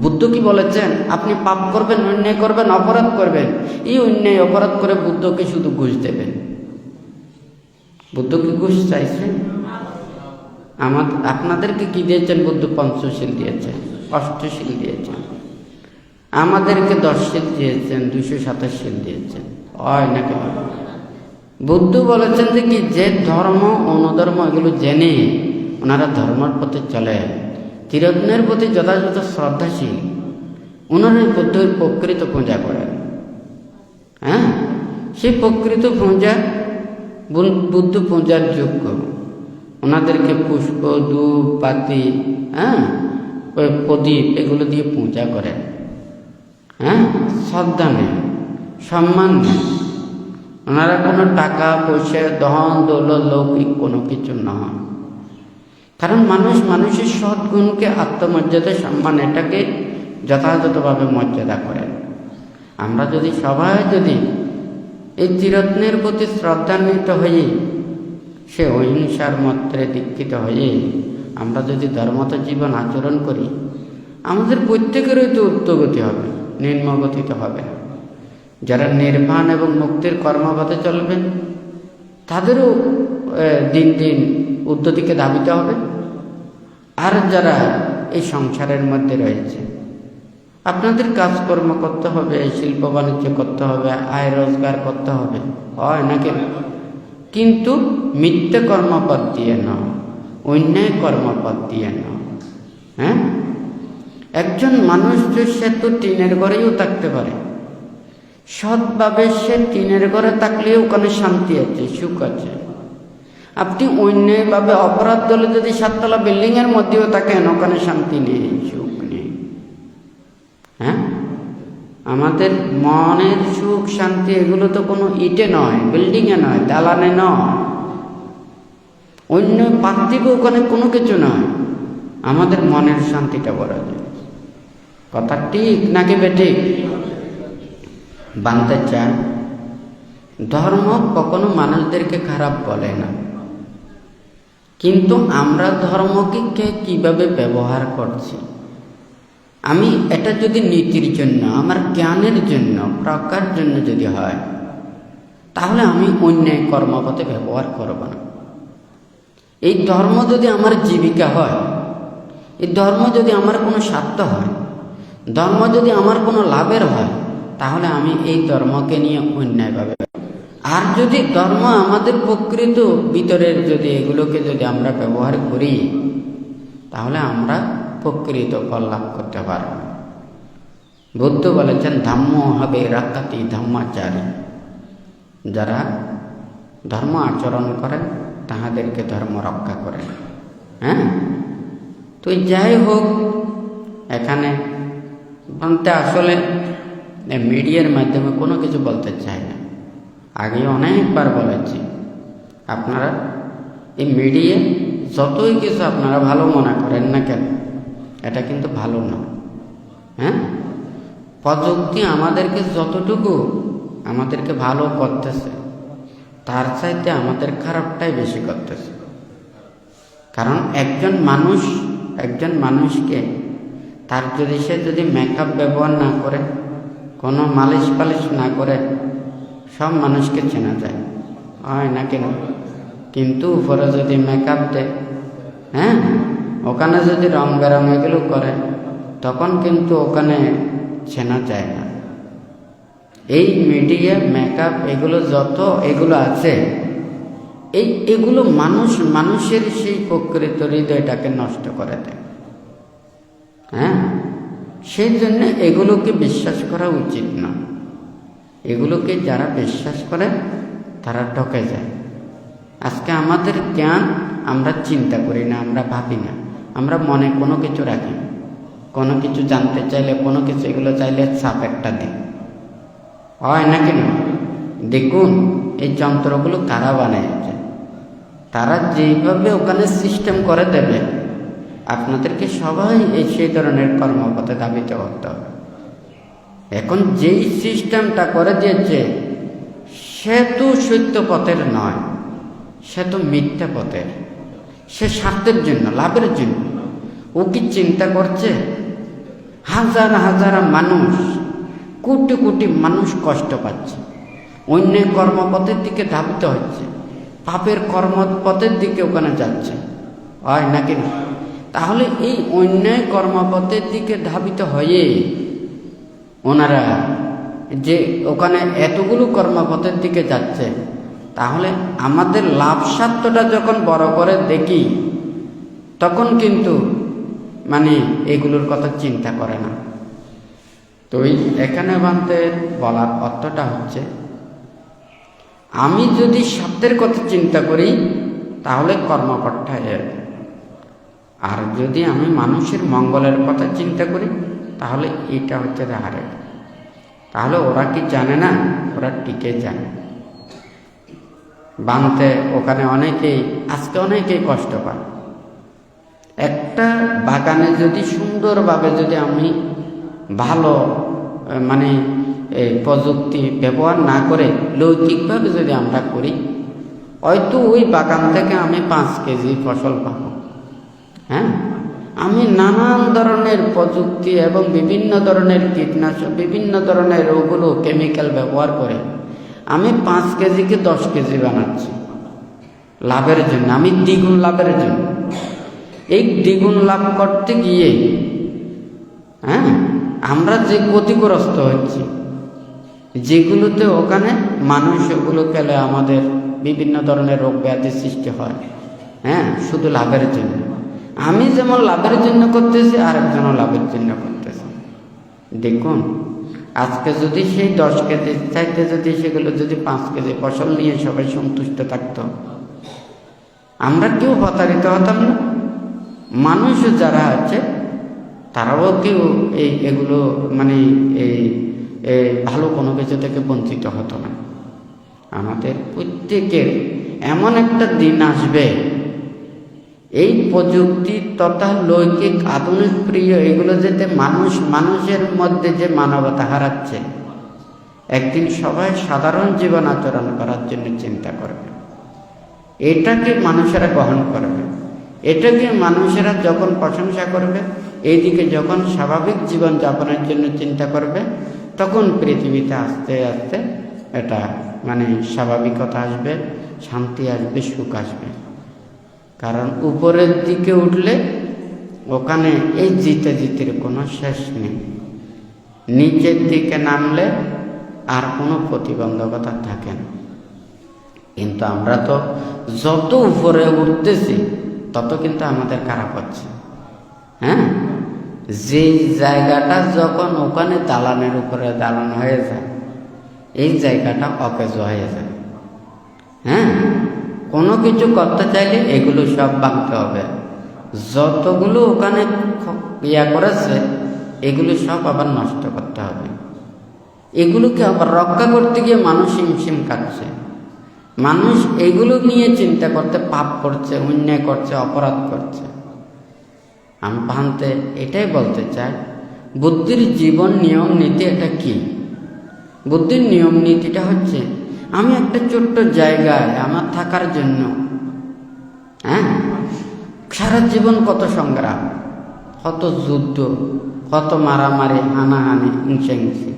বুদ্ধ কি বলেছেন? আপনি পাপ করবেন, অন্যায় করবেন, অপরাধ করবেন, এই অন্যায় অপরাধ করে বুদ্ধকে শুধু ঘুষ দেবেন। বুদ্ধ কি ঘুষ চাইছেন? আপনাদেরকে কি দিয়েছেন? বুদ্ধ পঞ্চশীল দিয়েছেন, অষ্টশীল দিয়েছেন, আমাদেরকে 10 শীল দিয়েছেন, 227 শীল দিয়েছেন। হয় নাকি? বুদ্ধ বলেছেন যে কি, যে ধর্ম অনুধর্ম এগুলো জেনে ওনারা ধর্মের পথে চলে, চিরদিনের প্রতি যথাযথ শ্রদ্ধাশীল, ওনারা বুদ্ধের প্রকৃত পূজা করেন। হ্যাঁ, সেই প্রকৃত পূজা বুদ্ধ পূজার যোগ্য। ওনাদেরকে পুষ্প, ধূপ, পাতি, হ্যাঁ, ওই প্রদীপ এগুলো দিয়ে পূজা করেন। হ্যাঁ, শ্রদ্ধা নেই, সম্মান নেই। ওনারা কোনো টাকা পয়সা, ধন দৌলত, লৌকিক কোনো কিছু নয়। কারণ মানুষের সদ্গুণকে, আত্মমর্যাদা, সম্মান এটাকে যথাযথভাবে মর্যাদা করেন। আমরা যদি সবাই যদি এই চিরত্নের প্রতি শ্রদ্ধান্বিত হয়ে, সে অহিংসার মন্ত্রে দীক্ষিত হয়ে আমরা যদি ধর্মত জীবন আচরণ করি, আমাদের প্রত্যেকেরই তো উদ্যোগতি হবে, নিম্নগতিতে হবে। যারা নির্বাণ এবং মুক্তির কর্মপথে চলবেন তাদেরও দিন দিন উদ্যতিকে ধাবিত হবে। আর যারা এই সংসারের মধ্যে রয়েছে, আপনাদের কাজকর্ম করতে হবে, শিল্প বাণিজ্য করতে হবে, আয় রোজগার করতে হবে। হয় নাকি? কিন্তু মিথ্যে কর্মপথ দিয়ে নয়, অন্যায় কর্মপথ দিয়ে নয়। হ্যাঁ, একজন মানুষ সে তো টিনের ঘরেও থাকতে পারে, সৎভাবে সে টিনের ঘরে থাকলে ওখানে শান্তি আছে, সুখ আছে। আপনি অন্যায়ভাবে অপরাধ দলে যদি 7 তলা বিল্ডিংয়ের মধ্যেও থাকেন, ওখানে শান্তি নেই, সুখ নেই। হ্যাঁ, আমাদের মনের সুখ শান্তি এগুলো তো কোনো ইটে নয়, বিল্ডিংয়ে নয়, দালানে নয়, অন্য পার্থিব ওখানে কোনো কিছু নয়। আমাদের মনের শান্তিটা বড় যায়। কথা ঠিক নাকি বেঠিক? বানতে চান। ধর্ম কখনো মানুষদেরকে খারাপ বলে না, কিন্তু আমরা ধর্মকে কিভাবে ব্যবহার করছি, আমি এটা যদি নীতির জন্য, আমার জ্ঞানের জন্য, প্রজ্ঞার জন্য যদি হয়, তাহলে আমি অন্যায় কর্মপথে ব্যবহার করব না। এই ধর্ম যদি আমার জীবিকা হয়, এই ধর্ম যদি আমার কোনো স্বার্থ হয়, ধর্ম যদি আমার কোনো লাভের হয়, তাহলে আমি এই ধর্মকে নিয়ে অন্যায়ভাবে, আর যদি ধর্ম আমাদের প্রকৃত ভিতরের যদি এগুলোকে যদি আমরা ব্যবহার করি, তাহলে আমরা প্রকৃত ফল লাভ করতে পারব। বুদ্ধ বলেছেন ধম্ম হবে রাখাতি ধম্মাচারী, যারা ধর্ম আচরণ করেন তাহাদেরকে ধর্ম রক্ষা করেন। হ্যাঁ, তো যাই হোক, এখানে বলতে আসলে মিডিয়ার মাধ্যমে কোনো কিছু বলতে চাই না, আগে অনেকবার বলেছি। আপনারা এই মিডিয়া যতই কিছু আপনারা ভালো মনে করেন না কেন, এটা কিন্তু ভালো না। হ্যাঁ, প্রযুক্তি আমাদেরকে যতটুকু আমাদেরকে ভালো করতেছে, তার চাইতে আমাদের খারাপটাই বেশি করতেছে। কারণ একজন মানুষকে তার যদি সে যদি মেকআপ ব্যবহার না করে, কোনো মালিশ পালিশ না করে, সব মানুষকে চেনা যায়, হয় না কেন? কিন্তু উপরে যদি মেকআপ দেয়, হ্যাঁ, ওখানে যদি রং বেরং এগুলো করে, তখন কিন্তু ওখানে চেনা যায় না। এই মিডিয়া, মেকআপ, এগুলো যত এগুলো আছে, এগুলো মানুষের সেই প্রকৃত হৃদয়টাকে নষ্ট করে দেয়। হ্যাঁ, সেই জন্য এগুলোকে বিশ্বাস করা উচিত না। এগুলোকে যারা বিশ্বাস করে তারা ঠকে যায়। আজকে আমাদের জ্ঞান আমরা চিন্তা করি না, আমরা ভাবি না, আমরা মনে কোনো কিছু রাখি, কোনো কিছু জানতে চাইলে, কোনো কিছু এগুলো চাইলে ছাপ একটা দিই, হয় না কেন? দেখুন এই যন্ত্রগুলো কারা বানিয়েছে, তারা যেইভাবে ওখানে সিস্টেম করে দেবে, আপনাদেরকে সবাই সেই ধরনের কর্মপথে দাবিতে করতে হবে। এখন যেই সিস্টেমটা করে দিয়েছে, সে তো সত্য পথের নয়, সে তো মিথ্যা পথের। সে স্বার্থের জন্য, লাভের জন্য। ও কি চিন্তা করছে হাজার হাজার মানুষ, কোটি কোটি মানুষ কষ্ট পাচ্ছে, অন্যায় কর্মপথের দিকে ধাবিত হচ্ছে, পাপের কর্মপথের দিকে ওখানে যাচ্ছে, হয় নাকি না? তাহলে এই অন্যায় কর্মপথের দিকে ধাবিত হয়ে ওনারা যে ওখানে এতগুলো কর্মপথের দিকে যাচ্ছে, তাহলে আমাদের লাভ স্বার্থটা যখন বড় করে দেখি, তখন কিন্তু এগুলোর কথা চিন্তা করে না। তো এখানে বলার অর্থটা হচ্ছে, আমি যদি স্বার্থের কথা চিন্তা করি তাহলে কর্মপথটা এর, আর যদি আমি মানুষের মঙ্গলের কথা চিন্তা করি তাহলে এটা হচ্ছে হারের। তাহলে ওরা কি জানে না? ওরা টিকে জানে। বানতে ওখানে আজকে অনেকেই কষ্ট পায়। একটা বাগানে যদি সুন্দরভাবে যদি আমি ভালো প্রযুক্তি ব্যবহার না করে লৌকিকভাবে যদি আমরা করি, হয়তো ওই বাগান থেকে আমি 5 কেজি ফসল পাবো। হ্যাঁ, আমি নানান ধরনের প্রযুক্তি এবং বিভিন্ন ধরনের কীটনাশক, বিভিন্ন ধরনের ওগুলো কেমিক্যাল ব্যবহার করে আমি 5 কেজিকে 10 কেজি বানাচ্ছি লাভের জন্য, আমি দ্বিগুণ লাভের জন্য। এই দ্বিগুণ লাভ করতে গিয়ে আমরা যে ক্ষতিগ্রস্ত হচ্ছি, যেগুলোতে ওখানে মানুষ ওগুলো পেলে আমাদের বিভিন্ন ধরনের রোগ ব্যাধি সৃষ্টি হয়, শুধু লাভের জন্য। আমি যেমন লাভের জন্য করতেছি, আরেকজনও লাভের জন্য করতেছে। দেখুন, আজকে যদি সেই 10 কেজি চাইতে যদি সেগুলো যদি 5 কেজি ফসল নিয়ে সবাই সন্তুষ্ট থাকতো, আমরা কেউ প্রতারিত হতাম না। মানুষ যারা আছে তারাও কেউ এগুলো ভালো কোনো কিছু থেকে বঞ্চিত হতো না। আমাদের প্রত্যেকের এমন একটা দিন আসবে, এই প্রযুক্তি তথা লৌকিক আধুনিক প্রিয় এগুলো যেতে মানুষের মধ্যে যে মানবতা হারাচ্ছে, একদিন সবাই সাধারণ জীবন আচরণ করার জন্য চিন্তা করবে। এটাকে মানুষেরা গ্রহণ করবে, এটাকে মানুষেরা যখন প্রশংসা করবে, এইদিকে যখন স্বাভাবিক জীবনযাপনের জন্য চিন্তা করবে, তখন পৃথিবীতে আস্তে আস্তে এটা স্বাভাবিকতা আসবে, শান্তি আসবে, সুখ আসবে। কারণ উপরের দিকে উঠলে ওখানে এই জিতের কোনো শেষ নেই, নিচের দিকে নামলে আর কোনো প্রতিবন্ধকতা থাকে না। কিন্তু আমরা তো যত উপরে উঠতেছি তত কিন্তু আমাদের খারাপ হচ্ছে। হ্যাঁ, যে জায়গাটা যখন ওখানে দালানের উপরে দালান হয়ে যায়, এই জায়গাটা অকেজ হয়ে যায়। হ্যাঁ, কোনো কিছু করতে চাইলে এগুলো সব ভাঙতে হবে। যতগুলো ওখানে করেছে এগুলো সব আবার নষ্ট করতে হবে। এগুলোকে আবার রক্ষা করতে গিয়ে মানুষ হিমশিম খাচ্ছে। মানুষ এগুলো নিয়ে চিন্তা করতে পাপ করছে, অন্যায় করছে, অপরাধ করছে। আমি ভাঙতে এটাই বলতে চাই, বুদ্ধির জীবন নিয়ম নীতি এটা কি? বুদ্ধির নিয়ম নীতিটা হচ্ছে, আমি একটা ছোট্ট জায়গায় আমার থাকার জন্য সারা জীবন কত সংগ্রাম, কত যুদ্ধ, কত মারামারি, হানাহানি, হিংসাহিংসি।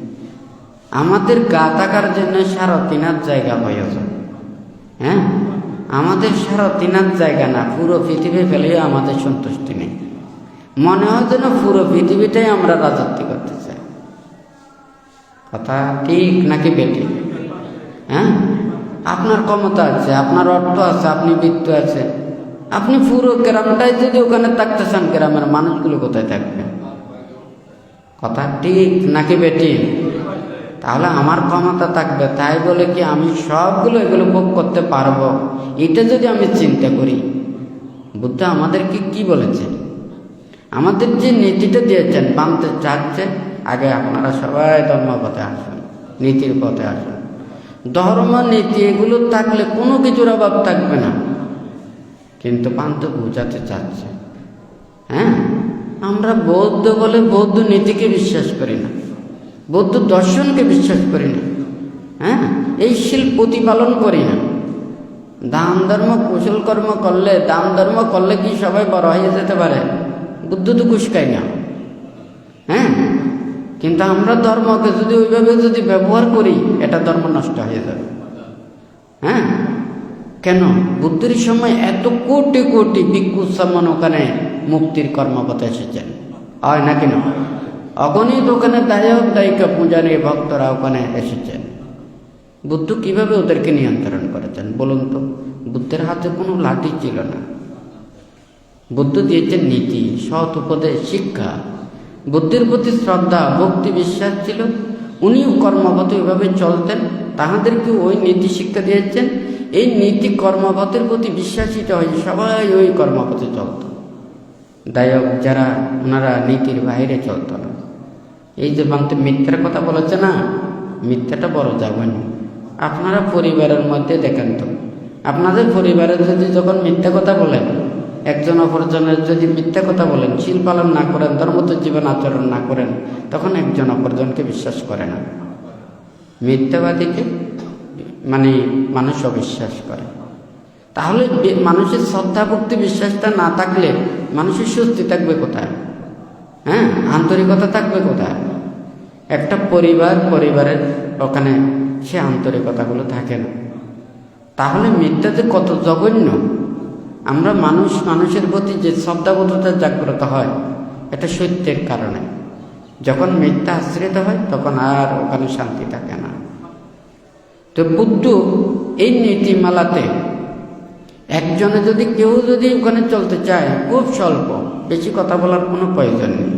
আমাদের গা থাকার জন্য সারা 3 জায়গা প্রয়োজন। হ্যাঁ, আমাদের সারা 3 জায়গা না, পুরো পৃথিবী পেলেও আমাদের সন্তুষ্টি নেই। মনে হয় যেন পুরো পৃথিবীটাই আমরা রাজত্ব করতে চাই। কথা ঠিক নাকি বেটি? হ্যাঁ, আপনার ক্ষমতা আছে, আপনার অর্থ আছে, আপনি বৃত্ত আছে, আপনি পুরো গ্রামটাই যদি ওখানে থাকতে চান, গ্রামের মানুষগুলো কোথায় থাকবে? কথা ঠিক নাকি বেটি? তাহলে আমার ক্ষমতা থাকবে, তাই বলে কি আমি সবগুলো এগুলো ভোগ করতে পারবো? এটা যদি আমি চিন্তা করি, বুদ্ধ আমাদেরকে কি বলেছে? আমাদের যে নীতিটা দিয়েছেন, মানতে চাচ্ছে, আগে আপনারা সবাই ধর্মপথে আসুন, নীতির পথে আসুন। ধর্ম নীতি এগুলো থাকলে কোনো কিছুর অভাব থাকবে না। কিন্তু পান্ত বোঝাতে চাচ্ছে, হ্যাঁ, আমরা বৌদ্ধ বলে বৌদ্ধ নীতিকে বিশ্বাস করি না, বৌদ্ধ দর্শনকে বিশ্বাস করি না। হ্যাঁ, এই শিল্প প্রতিপালন করি না। দান ধর্ম, কুশল কর্ম করলে, দান ধর্ম করলে কি সবাই বড় হয়ে যেতে পারে? বুদ্ধ তো কুশকাই না। হ্যাঁ, কিন্তু আমরা ধর্মকে যদি ওইভাবে যদি ব্যবহার করি, এটা ধর্ম নষ্ট হয়ে যাবে। হ্যাঁ, কেন? বুদ্ধের সময় এত কোটি কোটি ভিক্ষু সম্মান ওখানে মুক্তির কর্মপথে এসেছেন, হয় না কেন? অগণিত ওখানে দায়ক দায়িকা পূজারী ভক্তরা ওখানে এসেছেন। বুদ্ধ কিভাবে ওদেরকে নিয়ন্ত্রণ করেছেন বলুন তো? বুদ্ধের হাতে কোনো লাঠি ছিল না। বুদ্ধ দিয়েছেন নীতি, সৎ উপদেশ, শিক্ষা। বুদ্ধের প্রতি শ্রদ্ধা, ভক্তি, বিশ্বাস ছিল। উনিও কর্মপথে ওইভাবে চলতেন, তাহাদেরকে ওই নীতি শিক্ষা দিয়েছেন। এই নীতি কর্মপথের প্রতি বিশ্বাসিত হয়ে সবাই ওই কর্মপথে চলত। দায়ক যারা, ওনারা নীতির বাইরে চলত না। এই যে বাংতে মিথ্যার কথা বলেছে না, মিথ্যাটা বড় যাবেন। আপনারা পরিবারের মধ্যে দেখেন তো, আপনাদের পরিবারে যদি যখন মিথ্যা কথা বলেন, একজন অপরজনের যদি মিথ্যা কথা বলেন, শীল পালন না করেন, ধর্মত জীবন আচরণ না করেন, তখন একজন অপরজনকে বিশ্বাস করে না। মিথ্যাবাদীকে মানুষ অবিশ্বাস করে। তাহলে মানুষের শ্রদ্ধা ভক্তি বিশ্বাসটা না থাকলে মানুষের স্বস্তি থাকবে কোথায়? হ্যাঁ, আন্তরিকতা থাকবে কোথায়? একটা পরিবারের ওখানে সে আন্তরিকতাগুলো থাকে না। তাহলে মিথ্যাতে কত জঘন্য। আমরা মানুষের প্রতি যে শ্রদ্ধাবোধতা জাগ্রত হয়, এটা সত্যের কারণে। যখন মিথ্যা আশ্রিত হয়, তখন আর ওখানে শান্তি থাকে না। তো বুদ্ধ এই নীতিমালাতে একজনে যদি কেউ যদি ওখানে চলতে চায়, খুব স্বল্প, বেশি কথা বলার কোনো প্রয়োজন নেই।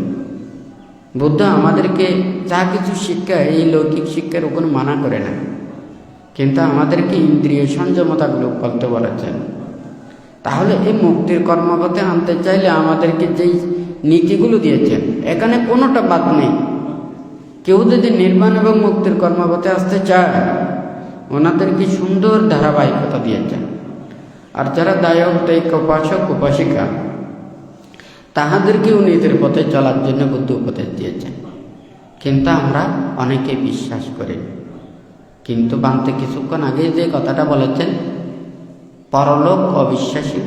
বুদ্ধ আমাদেরকে যা কিছু শিক্ষা, এই লৌকিক শিক্ষার ওখানে মানা করে না, কিন্তু আমাদেরকে ইন্দ্রিয় সংযমতাগুলো করতে বলেছেন। তাহলে এই মুক্তির কর্মপথে আনতে চাইলে আমাদেরকে যেই নীতিগুলো দিয়েছেন, এখানে কোনোটা বাদ নেই। কেউ যদি নির্মাণ এবং মুক্তির কর্মপথে আসতে চায়, ওনাদেরকে সুন্দর ধারাবাহিকতা দিয়েছেন। আর যারা দায়ক দায়িক, উপাসক উপাসিকা, তাহাদেরকেও নিজের পথে চলার জন্য বুদ্ধ উপদেশ দিয়েছেন। কিন্তু আমরা অনেকে বিশ্বাস করি। কিন্তু বানতে কিছুক্ষণ আগে যে কথাটা বলেছেন, পরলোক অবিশ্বাসী,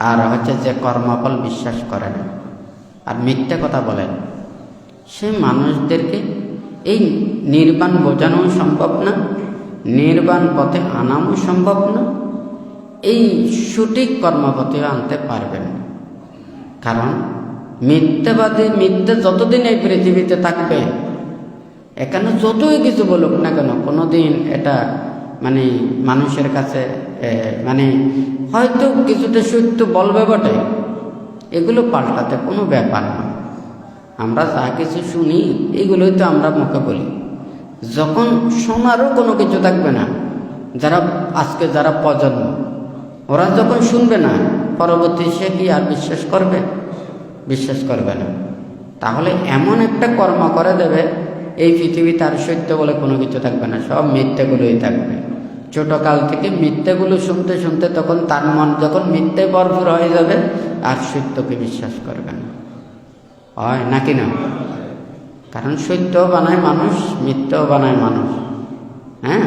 আর হচ্ছে যে কর্মফল বিশ্বাস করে না আর মিথ্যা কথা বলেন, সে মানুষদেরকে এই নির্বাণ বোঝানো সম্ভব না, নির্বাণ পথে আনাও সম্ভব না, এই সঠিক কর্মপথে আনতে পারবেন না। কারণ মিথ্যাবাদী, মিথ্যা যতদিন এই পৃথিবীতে থাকবে, এখানে যতই কিছু বলুক না কেন, কোনোদিন এটা মানে মানুষের কাছে মানে হয়তো কিছুটা সত্য বলবে বটে, এগুলো পাল্টাতে কোনো ব্যাপার না। আমরা যা কিছু শুনি এগুলোই তো আমরা মুখে বলি। যখন শোনারও কোনো কিছু থাকবে না, যারা আজকে যারা প্রজন্ম, ওরা যখন শুনবে না, পরবর্তী সে কি আর বিশ্বাস করবে? বিশ্বাস করবে না। তাহলে এমন একটা কর্ম করে দেবে, এই পৃথিবীতে আর সত্য বলে কোনো কিছু থাকবে না, সব মিথ্যাগুলোই থাকবে। ছোটকাল থেকে মিথ্যাগুলো শুনতে শুনতে তখন তার মন যখন মিথ্যে ভরপুর হয়ে যাবে, আর সত্যকে বিশ্বাস করবে না, হয় নাকি না? কারণ সত্য বানায় মানুষ, মিথ্যাও বানায় মানুষ। হ্যাঁ,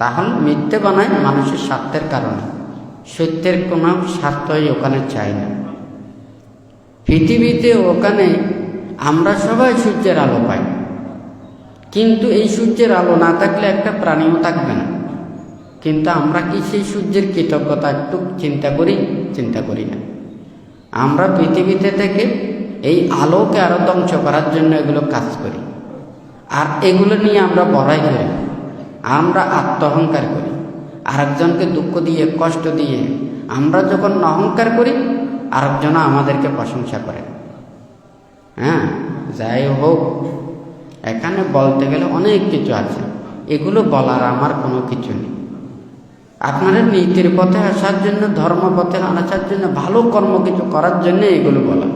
তাহলে মিথ্যে বানায় মানুষের স্বার্থের কারণে, সত্যের কোনো স্বার্থই ওখানে চাই না। পৃথিবীতে ওখানে আমরা সবাই সূর্যের আলো পাই, কিন্তু এই সূর্যের আলো না থাকলে একটা প্রাণীও থাকবে না। কিন্তু আমরা কি সেই সূর্যের কৃতজ্ঞতা একটু চিন্তা করি? চিন্তা করি না। আমরা পৃথিবীতে থেকে এই আলোকে আরো ধ্বংস করার জন্য এগুলো কাজ করি, আর এগুলো নিয়ে আমরা বড়াই করি, আমরা আত্মঅহংকার করি, আরেকজনকে দুঃখ দিয়ে কষ্ট দিয়ে আমরা যখন অহংকার করি, আরেকজন আমাদেরকে প্রশংসা করে। হ্যাঁ, যাই হোক, এখানে বলতে গেলে অনেক কিছু আছে, এগুলো বলার আমার কোনো কিছু নেই। আপনারা নীতির পথে আসার জন্য, ধর্ম পথে আসার জন্য, ভালো কর্ম কিছু করার জন্য এগুলো বলা।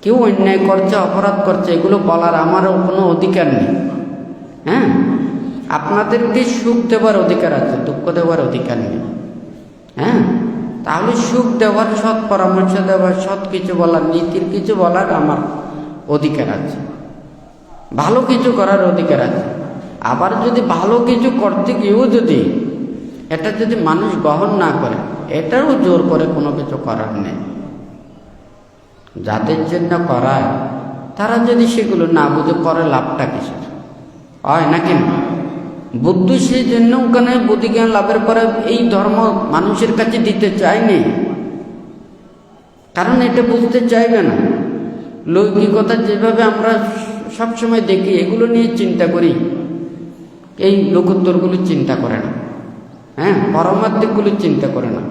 কেউ অন্যায় করছে, অপরাধ করছে, এগুলো বলার আমারও কোনো অধিকার নেই। হ্যাঁ, আপনাদেরকে সুখ দেওয়ার অধিকার আছে, দুঃখ দেওয়ার অধিকার নেই। হ্যাঁ, তাহলে সুখ দেওয়ার, সৎ পরামর্শ দেওয়ার, সৎ কিছু বলার, নীতির কিছু বলার আমার অধিকার আছে, ভালো কিছু করার অধিকার আছে। আবার যদি ভালো কিছু করতে গিয়েও যদি এটা যদি মানুষ গ্রহণ না করে, এটারও জোর করে কোনো কিছু করার নেই। যাদের জন্য করায় তারা যদি সেগুলো না বুঝে করে, লাভটা কিসের? হয় নাকি না? বুদ্ধ সেই জন্য ওখানে বুদ্ধিজ্ঞান লাভের পরে এই ধর্ম মানুষের কাছে দিতে চায়নি, কারণ এটা বুঝতে চাইবে না। লৌকিকতা যেভাবে আমরা সবসময় দেখি, এগুলো নিয়ে চিন্তা করি, এই লোকোত্তরগুলো চিন্তা করে না। হ্যাঁ, পরমাত্মিকগুলো চিন্তা করে না।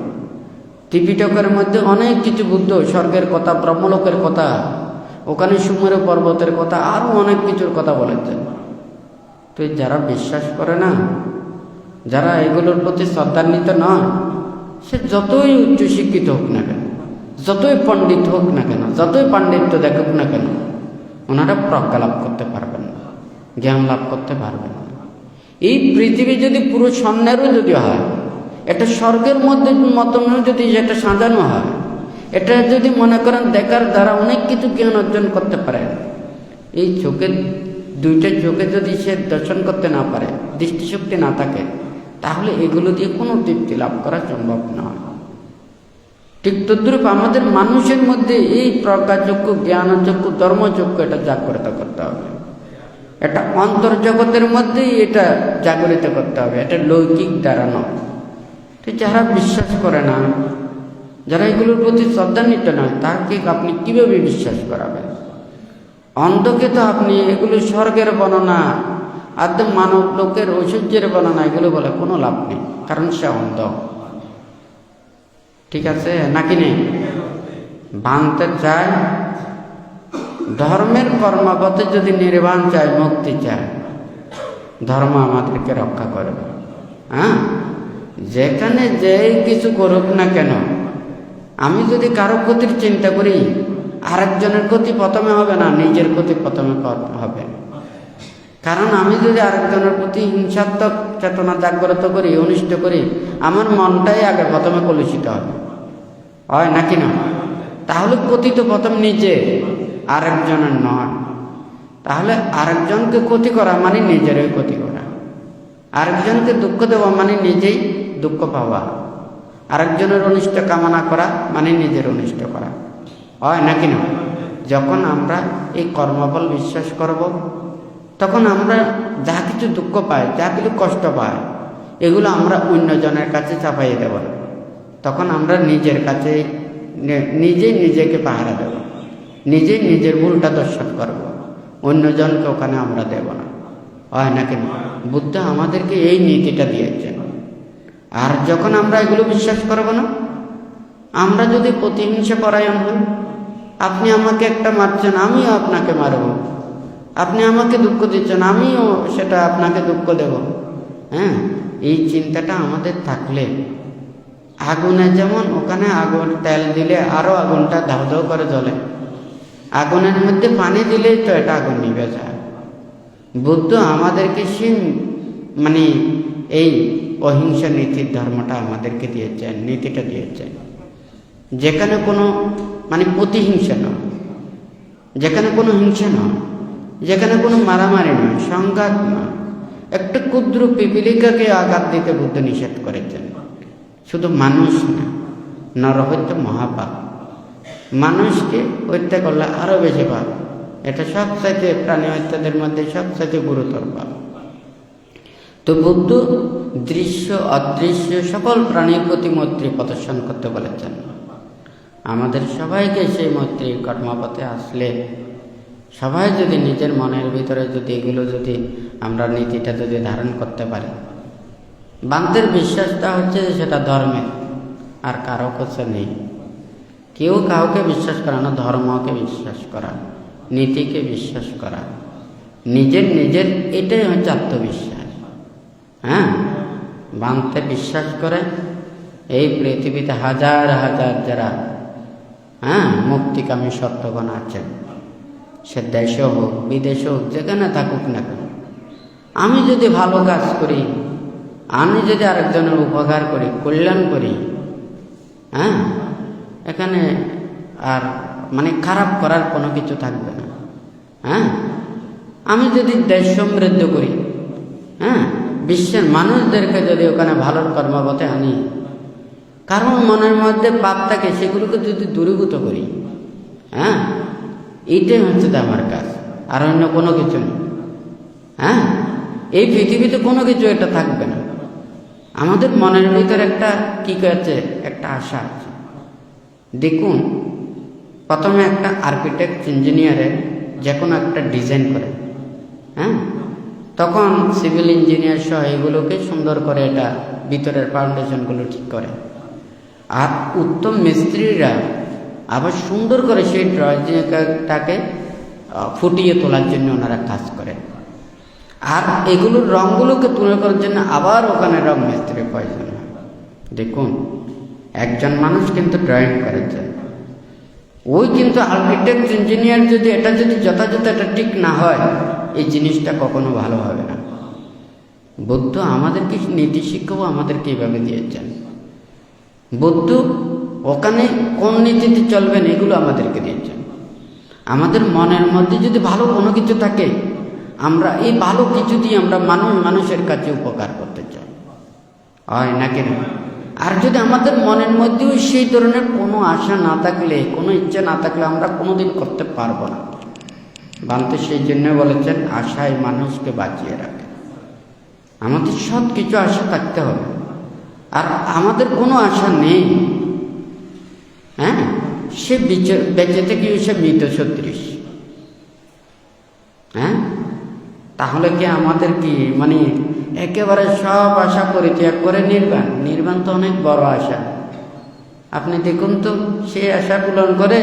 ত্রিপিটকের মধ্যে অনেক কিছু বুদ্ধ, স্বর্গের কথা, ব্রহ্মলোকের কথা, ওখানে সুমেরু পর্বতের কথা, আরও অনেক কিছুর কথা বলেছেন। তো যারা বিশ্বাস করে না, যারা এগুলোর প্রতি শ্রদ্ধান্বিত নয়, সে যতই উচ্চশিক্ষিত হোক না কেন, যতই পণ্ডিত হোক না কেন, যতই পাণ্ডিত্য দেখুক না কেন, ওনারা প্রজ্ঞা লাভ করতে পারবেন না, জ্ঞান লাভ করতে পারবেন না। এই পৃথিবী যদি পুরো স্বর্ণেরও যদি হয়, এটা স্বর্গের মধ্যে মতন যদি এটা সাজানো হয়, এটা যদি মনে করেন দেখার দ্বারা অনেক কিছু জ্ঞান অর্জন করতে পারে, এই চোখের দুইটা চোখে যদি সে দর্শন করতে না পারে, দৃষ্টিশক্তি না থাকে, তাহলে এগুলো দিয়ে কোনো তৃপ্তি লাভ করা সম্ভব নয়। ঠিক তদ্রূপ আমাদের মানুষের মধ্যে এই প্রজ্ঞাচক্ষু, জ্ঞানচক্ষু, ধর্মচক্ষু এটা জাগ্রত করতে হবে। এটা অন্তর্জগতের মধ্যেই এটা জাগরিত করতে হবে, এটা লৌকিক দ্বারা নয়। তো যারা বিশ্বাস করে না, যারা এগুলোর প্রতি শ্রদ্ধান্বিত নয়, তাকে আপনি কিভাবে বিশ্বাস করাবেন? অন্ধকে তো আপনি এগুলো স্বর্গের বর্ণনা, আদম মানব লোকের ঐশ্বর্যের বর্ণনা, এগুলো বলে কোনো লাভ নেই, কারণ সে অন্ধ। ঠিক আছে নাকি নেই? বানতে চায় ধর্মের কর্মপথে, যদি নির্বাণ চায়, মুক্তি চায়, ধর্ম আমাদেরকে রক্ষা করবে। হ্যাঁ, যেখানে যে কিছু করুক না কেন, আমি যদি কারো ক্ষতির চিন্তা করি, আরেকজনের ক্ষতি প্রথমে হবে না, নিজের ক্ষতি প্রথমে হবে। কারণ আমি যদি আরেকজনের প্রতি হিংসাত্মক চেতনা জাগ্রত করি, অনিষ্ট করি, আমার মনটাই আগে প্রথমে কলুষিত হবে, হয় নাকি না? তাহলে ক্ষতি তো প্রথম নিজে, আরেকজনের নয়। তাহলে আরেকজনকে ক্ষতি করা মানে নিজেরই ক্ষতি করা, আরেকজনকে দুঃখ দেওয়া মানে নিজেই দুঃখ পাওয়া, আরেকজনের অনিষ্ট কামনা করা মানে নিজের অনিষ্ট করা, হয় নাকি না? যখন আমরা এই কর্মফল বিশ্বাস করব, তখন আমরা যা কিছু দুঃখ পাই, যা কিছু কষ্ট পাই, এগুলো আমরা অন্যজনের কাছে চাপাইয়ে দেব না। তখন আমরা নিজের কাছে নিজেই নিজেকে পাহারা দেব, নিজেই নিজের ভুলটা দর্শন করব, অন্যজনকে ওখানে আমরা দেব না, হয় নাকি না? বুদ্ধ আমাদেরকে এই নীতিটা দিয়েছেন। আর যখন আমরা এগুলো বিশ্বাস করব না, আমরা যদি প্রতিহিংসা পরায়ণ হই, আপনি আমাকে একটা মারছেন, আমিও আপনাকে মারব, আপনি আমাকে দুঃখ দিচ্ছেন, আমিও সেটা আপনাকে দুঃখ দেব, হ্যাঁ, এই চিন্তাটা আমাদের থাকলে, আগুনে যেমন ওখানে আগুন তেল দিলে আরো আগুনটা ধাউ ধাউ করে জ্বলে, আগুনের মধ্যে পানি দিলেই তো এটা আগুন নিভে যায়। বুদ্ধ আমাদেরকে সেই মানে এই অহিংসা নীতির ধর্মটা আমাদেরকে দিয়েছেন, নীতিটা দিয়েছেন, যেখানে কোনো মানে প্রতিহিংসা নয়, যেখানে কোনো হিংসা নয়, যেখানে কোনো মারামারি নয়, সংঘাত নয়। একটা ক্ষুদ্র পিপিলিকাকে আঘাত দিতে বুদ্ধ নিষেধ করেছেন। শুধু মানুষ না, নরহত্য মহাপাপ, মানুষকে হত্যা করলে আরো বেশি পাপ। এটা সবচাইতে প্রাণী হত্যাদের মধ্যে সবচাইতে গুরুতর পাপ। তো বুদ্ধ দৃশ্য অদৃশ্য সকল প্রাণীর প্রতি মৈত্রী প্রদর্শন করতে বলেছেন। আমাদের সবাইকে সেই মৈত্রী কর্মপথে আসলে, সবাই যদি নিজের মনের ভিতরে যদি এগুলো যদি আমরা নীতিটা যদি ধারণ করতে পারি, বান্তের বিশ্বাসটা হচ্ছে যে সেটা ধর্মে, আর কারো কাছে নেই। কেউ কাউকে বিশ্বাস করা না, ধর্মকে বিশ্বাস করা, নীতিকে বিশ্বাস করা, নিজের নিজের, এটাই হচ্ছে আত্মবিশ্বাস। হ্যাঁ, বান্তে বিশ্বাস করে এই পৃথিবীতে হাজার হাজার যারা মুক্তিকামী সত্যগণ আছেন, সে দেশে হোক বিদেশে হোক, যেখানে থাকুক না কেন, আমি যদি ভালো কাজ করি, আমি যদি আরেকজনের উপকার করি, কল্যাণ করি, এখানে আর মানে খারাপ করার কোনো কিছু থাকবে না। আমি যদি দেশ সমৃদ্ধ করি, বিশ্বের মানুষদেরকে যদি ওখানে ভালোর কর্মপথে আনি, কারণ মনের মধ্যে পাপ থাকে সেগুলোকে যদি দূরীভূত করি, এইটাই হচ্ছে আমার কাজ, আর অন্য কোনো কিছু নেই। এই পৃথিবীতে কোনো কিছু এটা থাকবে না। আমাদের মনের ভিতরে একটা কি আছে, একটা আশা আছে। দেখুন, প্রথমে একটা আর্কিটেক্ট ইঞ্জিনিয়ারে যে কোনো একটা ডিজাইন করে, তখন সিভিল ইঞ্জিনিয়ার সহ এগুলোকে সুন্দর করে এটা ভিতরের ফাউন্ডেশনগুলো ঠিক করে, আর উত্তম মিস্ত্রিরা আবার সুন্দর করে সেই ড্রয়িংটাকে ফুটিয়ে তোলার জন্য ওনারা কাজ করে, আর এগুলোর রঙগুলোকে তুলে করার জন্য আবার ওখানে রং মিস্ত্রির প্রয়োজন হয়। দেখুন, একজন মানুষ কিন্তু ড্রয়িং করেছে, ওই কিন্তু আর্কিটেক্ট ইঞ্জিনিয়ার যদি এটা যদি যথাযথ এটা ঠিক না হয়, এই জিনিসটা কখনো ভালো হবে না। বুদ্ধ আমাদেরকে নীতি শিক্ষাও আমাদেরকে এইভাবে দিয়েছেন। বুদ্ধ ওখানে কোন নীতিতে চলবেন এগুলো আমাদেরকে দিয়েছেন। আমাদের মনের মধ্যে যদি ভালো কোনো কিছু থাকে, আমরা এই ভালো কিছু দিয়ে আমরা মানুষের কাছে উপকার করতে চাই, হয় নাকি না? আর যদি আমাদের মনের মধ্যেও সেই ধরনের কোনো আশা না থাকলে, কোনো ইচ্ছা না থাকলে, আমরা কোনোদিন করতে পারবো না। বান্তে সেই জন্য বলেছেন, আশায় মানুষকে বাঁচিয়ে রাখে। আমাদের সব কিছু আশা থাকতে হবে, আর আমাদের কোনো আশা নেই, সে বেঁচে থেকে সে মৃত সদৃশ। তাহলে কি আমাদের কি মানে একেবারে সব আশা পরিত্যাগ করে নির্বাণ? নির্বাণ তো অনেক বড় আশা। আপনি দেখুন তো, সেই আশা পূরণ করে,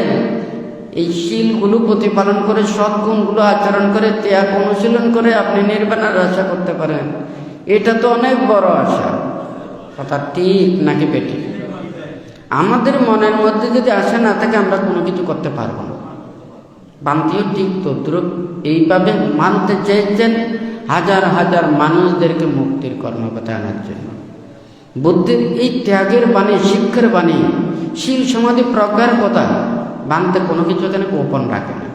এই শীলগুলো প্রতিপালন করে, সৎগুণগুলো আচরণ করে, ত্যাগ অনুশীলন করে আপনি নির্বাণের আশা করতে পারেন। এটা তো অনেক বড় আশা। কথা ঠিক নাকি বেঠিক? আমাদের মনের মধ্যে যদি আশা না থাকে, আমরা কোনো কিছু করতে পারবো না। বান্তিও ঠিক তদ্রুপ এইভাবে মানতে চেয়েছেন হাজার হাজার মানুষদেরকে মুক্তির কর্মপথে আনার জন্য। বুদ্ধের এই ত্যাগের বাণী, শিক্ষার বাণী, শীল সমাধি প্রজ্ঞার কথা বান্তে কোনো কিছু এখানে গোপন রাখে না।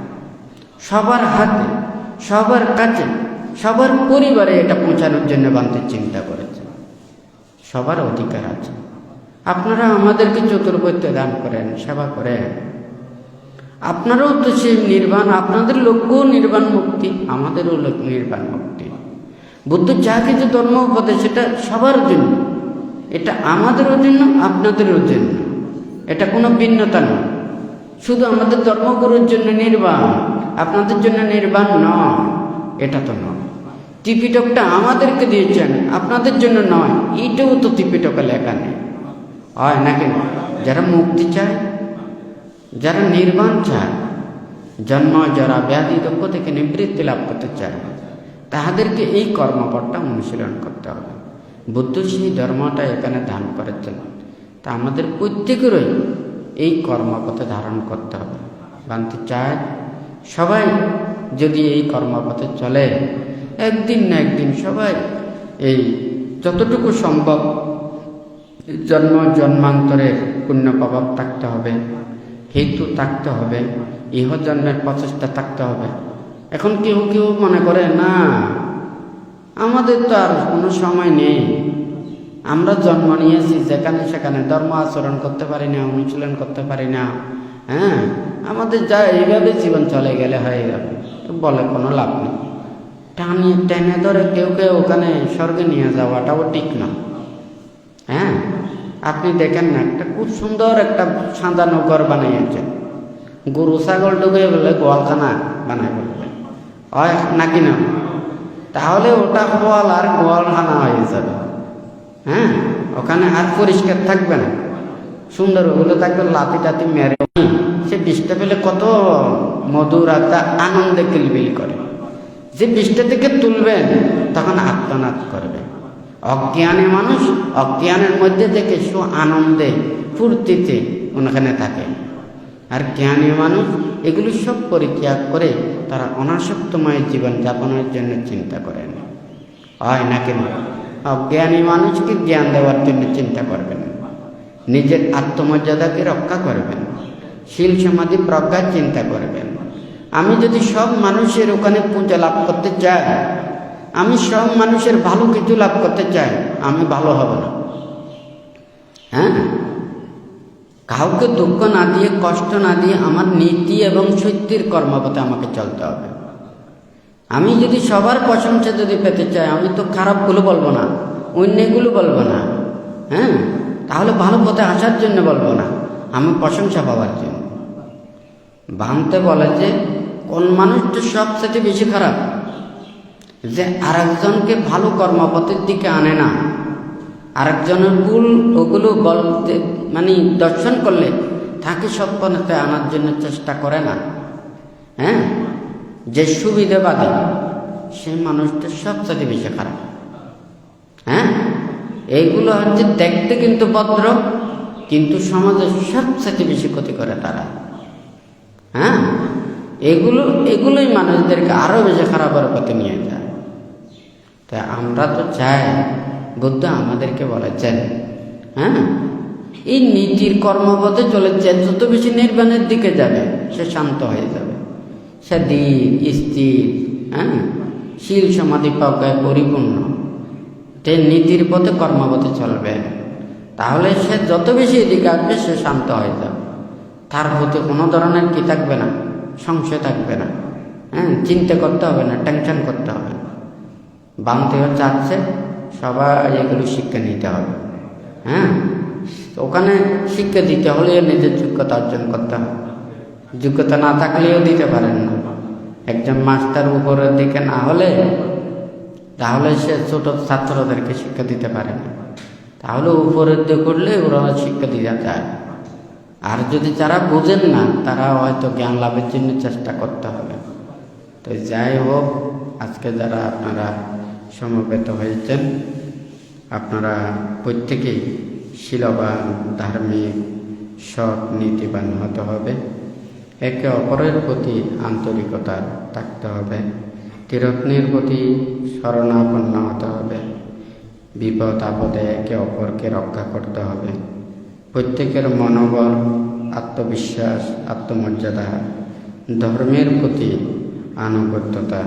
সবার হাতে, সবার কাছে, সবার পরিবারে এটা পৌঁছানোর জন্য বান্তে চিন্তা করেছে। সবার অধিকার আছে। আপনারা আমাদেরকে চতুর্বৈত্য দান করেন, সেবা করেন, আপনারাও তো সেই নির্বাণ, আপনাদের লক্ষ্যও নির্বাণ মুক্তি, আমাদেরও নির্বাণ মুক্তি। বুদ্ধ যা কিছু ধর্ম উপদেশ সেটা সবার জন্য, এটা আমাদেরও জন্য, আপনাদেরও জন্য, এটা কোনো ভিন্নতা নয়। শুধু আমাদের ধর্মগুরুর জন্য নির্বাণ, আপনাদের জন্য নির্বাণ নয়, এটা তো নয়। ত্রিপিটকটা আমাদেরকে দিয়েছেন, আপনাদের জন্য নয়, এইটাও তো ত্রিপিটকে লেখা নেই, হয় নাকি? যারা মুক্তি চায়, যারা নির্বাণ চায়, জন্ম জরা ব্যাধি দুঃখ থেকে নিবৃত্তি লাভ করতে চায়, তাহাদেরকে এই কর্মপথটা অনুশীলন করতে হবে। বুদ্ধ সেই ধর্মটা এখানে দান করেছেন, তা আমাদের প্রত্যেকেরই এই কর্মপথে ধারণ করতে হবে। বানতে চায় সবাই যদি এই কর্মপথে চলে, একদিন না একদিন সবাই এই যতটুকু সম্ভব জন্ম জন্মান্তরের পুণ্য প্রভাব থাকতে হবে, হেতু থাকতে হবে, ইহজন্মের প্রচেষ্টা থাকতে হবে। এখন কেউ কেউ মনে করে না, আমাদের তো আর কোনো সময় নেই, আমরা জন্ম নিয়েছি যেখানে সেখানে ধর্ম আচরণ করতে পারি না, অনুশীলন করতে পারি না, হ্যাঁ, আমাদের যা এইভাবে জীবন চলে গেলে হয়ে যাবে। তো বলে কোনো লাভ নেই। টেনে ধরে কেউ কেউ ওখানে স্বর্গে নিয়ে যাওয়াটাও ঠিক না। হ্যাঁ, আপনি দেখেন না, একটা খুব সুন্দর একটা সাজানো ঘর বানাইছে, গরু ছাগল ঢুকে বলে গোয়ালখানা বানায় বলবে, হয় নাকি না? তাহলে ওটা গোয়াল আর গোয়ালখানা হয়ে যাবে। হ্যাঁ, ওখানে আর পরিষ্কার থাকবে না, সুন্দর ওগুলো থাকবে লাতি টাতি মেরে, সে বৃষ্টি পেলে কত মধুর একটা আনন্দে কিলবিল করে। যে বৃষ্টি থেকে তুলবেন তখন আত্মনাদ করবে। অজ্ঞানী মানুষ অজ্ঞানের মধ্যে থেকে সু আনন্দে ফুর্তিতে ওখানে থাকে, আর জ্ঞানী মানুষ এগুলি সব পরিত্যাগ করে তারা অনাসক্তময় জীবন যাপনের জন্য চিন্তা করেন, হয় নাকি না? অজ্ঞানী মানুষকে জ্ঞান দেওয়ার জন্য চিন্তা করবেন, নিজের আত্মমর্যাদাকে রক্ষা করবেন, শীল সমাধি প্রজ্ঞার চিন্তা করবেন। আমি যদি সব মানুষের ওখানে পূজা লাভ করতে চাই, আমি সব মানুষের ভালো কিছু লাভ করতে চাই, আমি ভালো হব না। হ্যাঁ, কাউকে দুঃখ না দিয়ে, কষ্ট না দিয়ে আমার নীতি এবং সত্যের কর্মপথে আমাকে চলতে হবে। আমি যদি সবার প্রশংসা যদি পেতে চাই, আমি তো খারাপগুলো বলবো না, অন্যগুলো বলবো না। হ্যাঁ, তাহলে ভালো পথে আসার জন্য বলবো না, আমি প্রশংসা পাওয়ার জন্য। ভাঙতে বলে যে কোন মানুষটা সবচেয়ে বেশি খারাপ, যে আরেকজনকে ভালো কর্মপথের দিকে আনে না, আরেকজনের ভুল ওগুলো বলতে মানে দর্শন করলে তাকে সৎপথে আনার জন্য চেষ্টা করে না। হ্যাঁ, যে সুবিধাবাদী সেই মানুষটা সবচেয়ে বেশি খারাপ। হ্যাঁ, এইগুলো হচ্ছে দেখতে কিন্তু ভদ্র, কিন্তু সমাজে সবচেয়ে বেশি ক্ষতি করে তারা। হ্যাঁ, এগুলোই মানুষদেরকে আরো বেশি খারাপের পথে নিয়ে যায়। তা আমরা তো চাই, বুদ্ধ আমাদেরকে বলেছেন, হ্যাঁ, এই নীতির কর্মপথে চলেছে, যত বেশি নির্বাণের দিকে যাবে সে শান্ত হয়ে যাবে, সে ধীর স্থির, হ্যাঁ, শীল সমাধি প্রজ্ঞায় পরিপূর্ণ, সে নীতির পথে কর্মপথে চলবে। তাহলে সে যত বেশি এদিকে আসবে সে শান্ত হয়ে যাবে, তার প্রতি কোনো ধরনের কি থাকবে না, সংশয় থাকবে না। হ্যাঁ, চিন্তা করতে হবে না, টেনশন করতে হবে না। বামদেহ চাচ্ছে সবাই এগুলো শিক্ষা নিতে হবে। হ্যাঁ, ওখানে শিক্ষা দিতে হলে নিজের যোগ্যতা অর্জন করতে হবে, যোগ্যতা না থাকলেও দিতে পারেন না। একজন মাস্টার উপরের দিকে না হলে তাহলে সে ছোট ছাত্রদেরকে শিক্ষা দিতে পারে না, তাহলে উপরের দিকে করলে ওরা শিক্ষা দিতে যায়। আর যদি যারা বোঝেন না, তারা হয়তো জ্ঞান লাভের জন্য চেষ্টা করতে হবে। তো যাই হোক, আজকে যারা আপনারা সমবেত হয়েছেন, আপনারা প্রত্যেকেই শীলবান, ধার্মিক, সৎ, নীতিবান হতে হবে। একে অপরের প্রতি আন্তরিকতা থাকতে হবে, ত্রিরত্নের প্রতি শরণাপন্ন হতে হবে, বিপদ আপদে একে অপরকে রক্ষা করতে হবে। প্রত্যেকের মনোবল, আত্মবিশ্বাস, আত্মমর্যাদা, ধর্মের প্রতি আনুগত্যতা,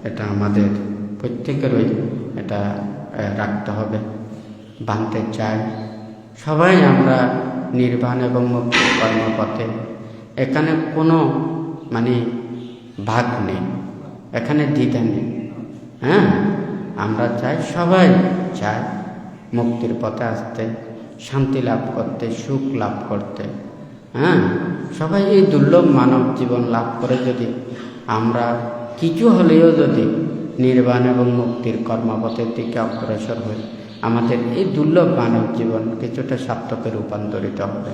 এটা আমাদের প্রত্যেকেরই এটা রাখতে হবে। বাঁধতে চাই। সবাই আমরা নির্বাণ এবং মুক্তির কর্মপথে, এখানে কোনো ভাগ নেই, এখানে দ্বিধা নেই। আমরা চাই, সবাই চাই মুক্তির পথে আসতে, শান্তি লাভ করতে, সুখ লাভ করতে। সবাই এই দুর্লভ মানব জীবন লাভ করে যদি আমরা কিছু হলেও যদি নির্বাণ এবং মুক্তির কর্মপথের দিকে অগ্রসর হই, আমাদের এই দুর্লভ মানব জীবন কিছুটা সার্থকে রূপান্তরিত হবে।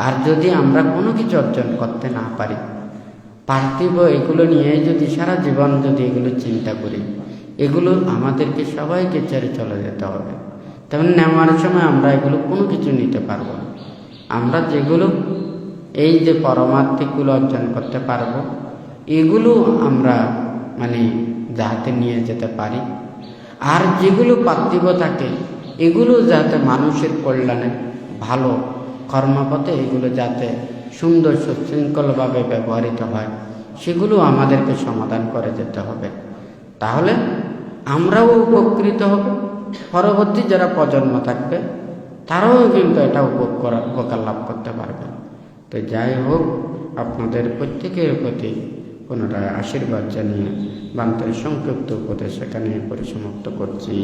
আর যদি আমরা কোনো কিছু অর্জন করতে না পারি, পার্থিব এগুলো নিয়ে যদি সারা জীবন যদি এগুলো চিন্তা করি, এগুলো আমাদেরকে সবাইকে ছেড়ে চলে যেতে হবে। তেমন নেওয়ার সময় আমরা এগুলো কোনো কিছু নিতে পারবো না। আমরা যেগুলো এই যে পরমার্থিকগুলো অর্জন করতে পারবো, এগুলো আমরা যাতে নিয়ে যেতে পারি। আর যেগুলো পার্থিব থাকে, এগুলো যাতে মানুষের কল্যাণে, ভালো কর্মপথে এগুলো যাতে সুন্দর সুশৃঙ্খলভাবে ব্যবহৃত হয়, সেগুলো আমাদেরকে সমাধান করে যেতে হবে। তাহলে আমরাও উপকৃত হব, পরবর্তী যারা প্রজন্ম থাকবে তারাও কিন্তু এটা উপকার লাভ করতে পারবে। তো যাই হোক, আপনাদের প্রত্যেকের প্রতি পুনরায় আশীর্বাদ জানিয়ে বান্তের সংক্ষিপ্ত উপদেশ এখানে পরিসমাপ্ত করছি।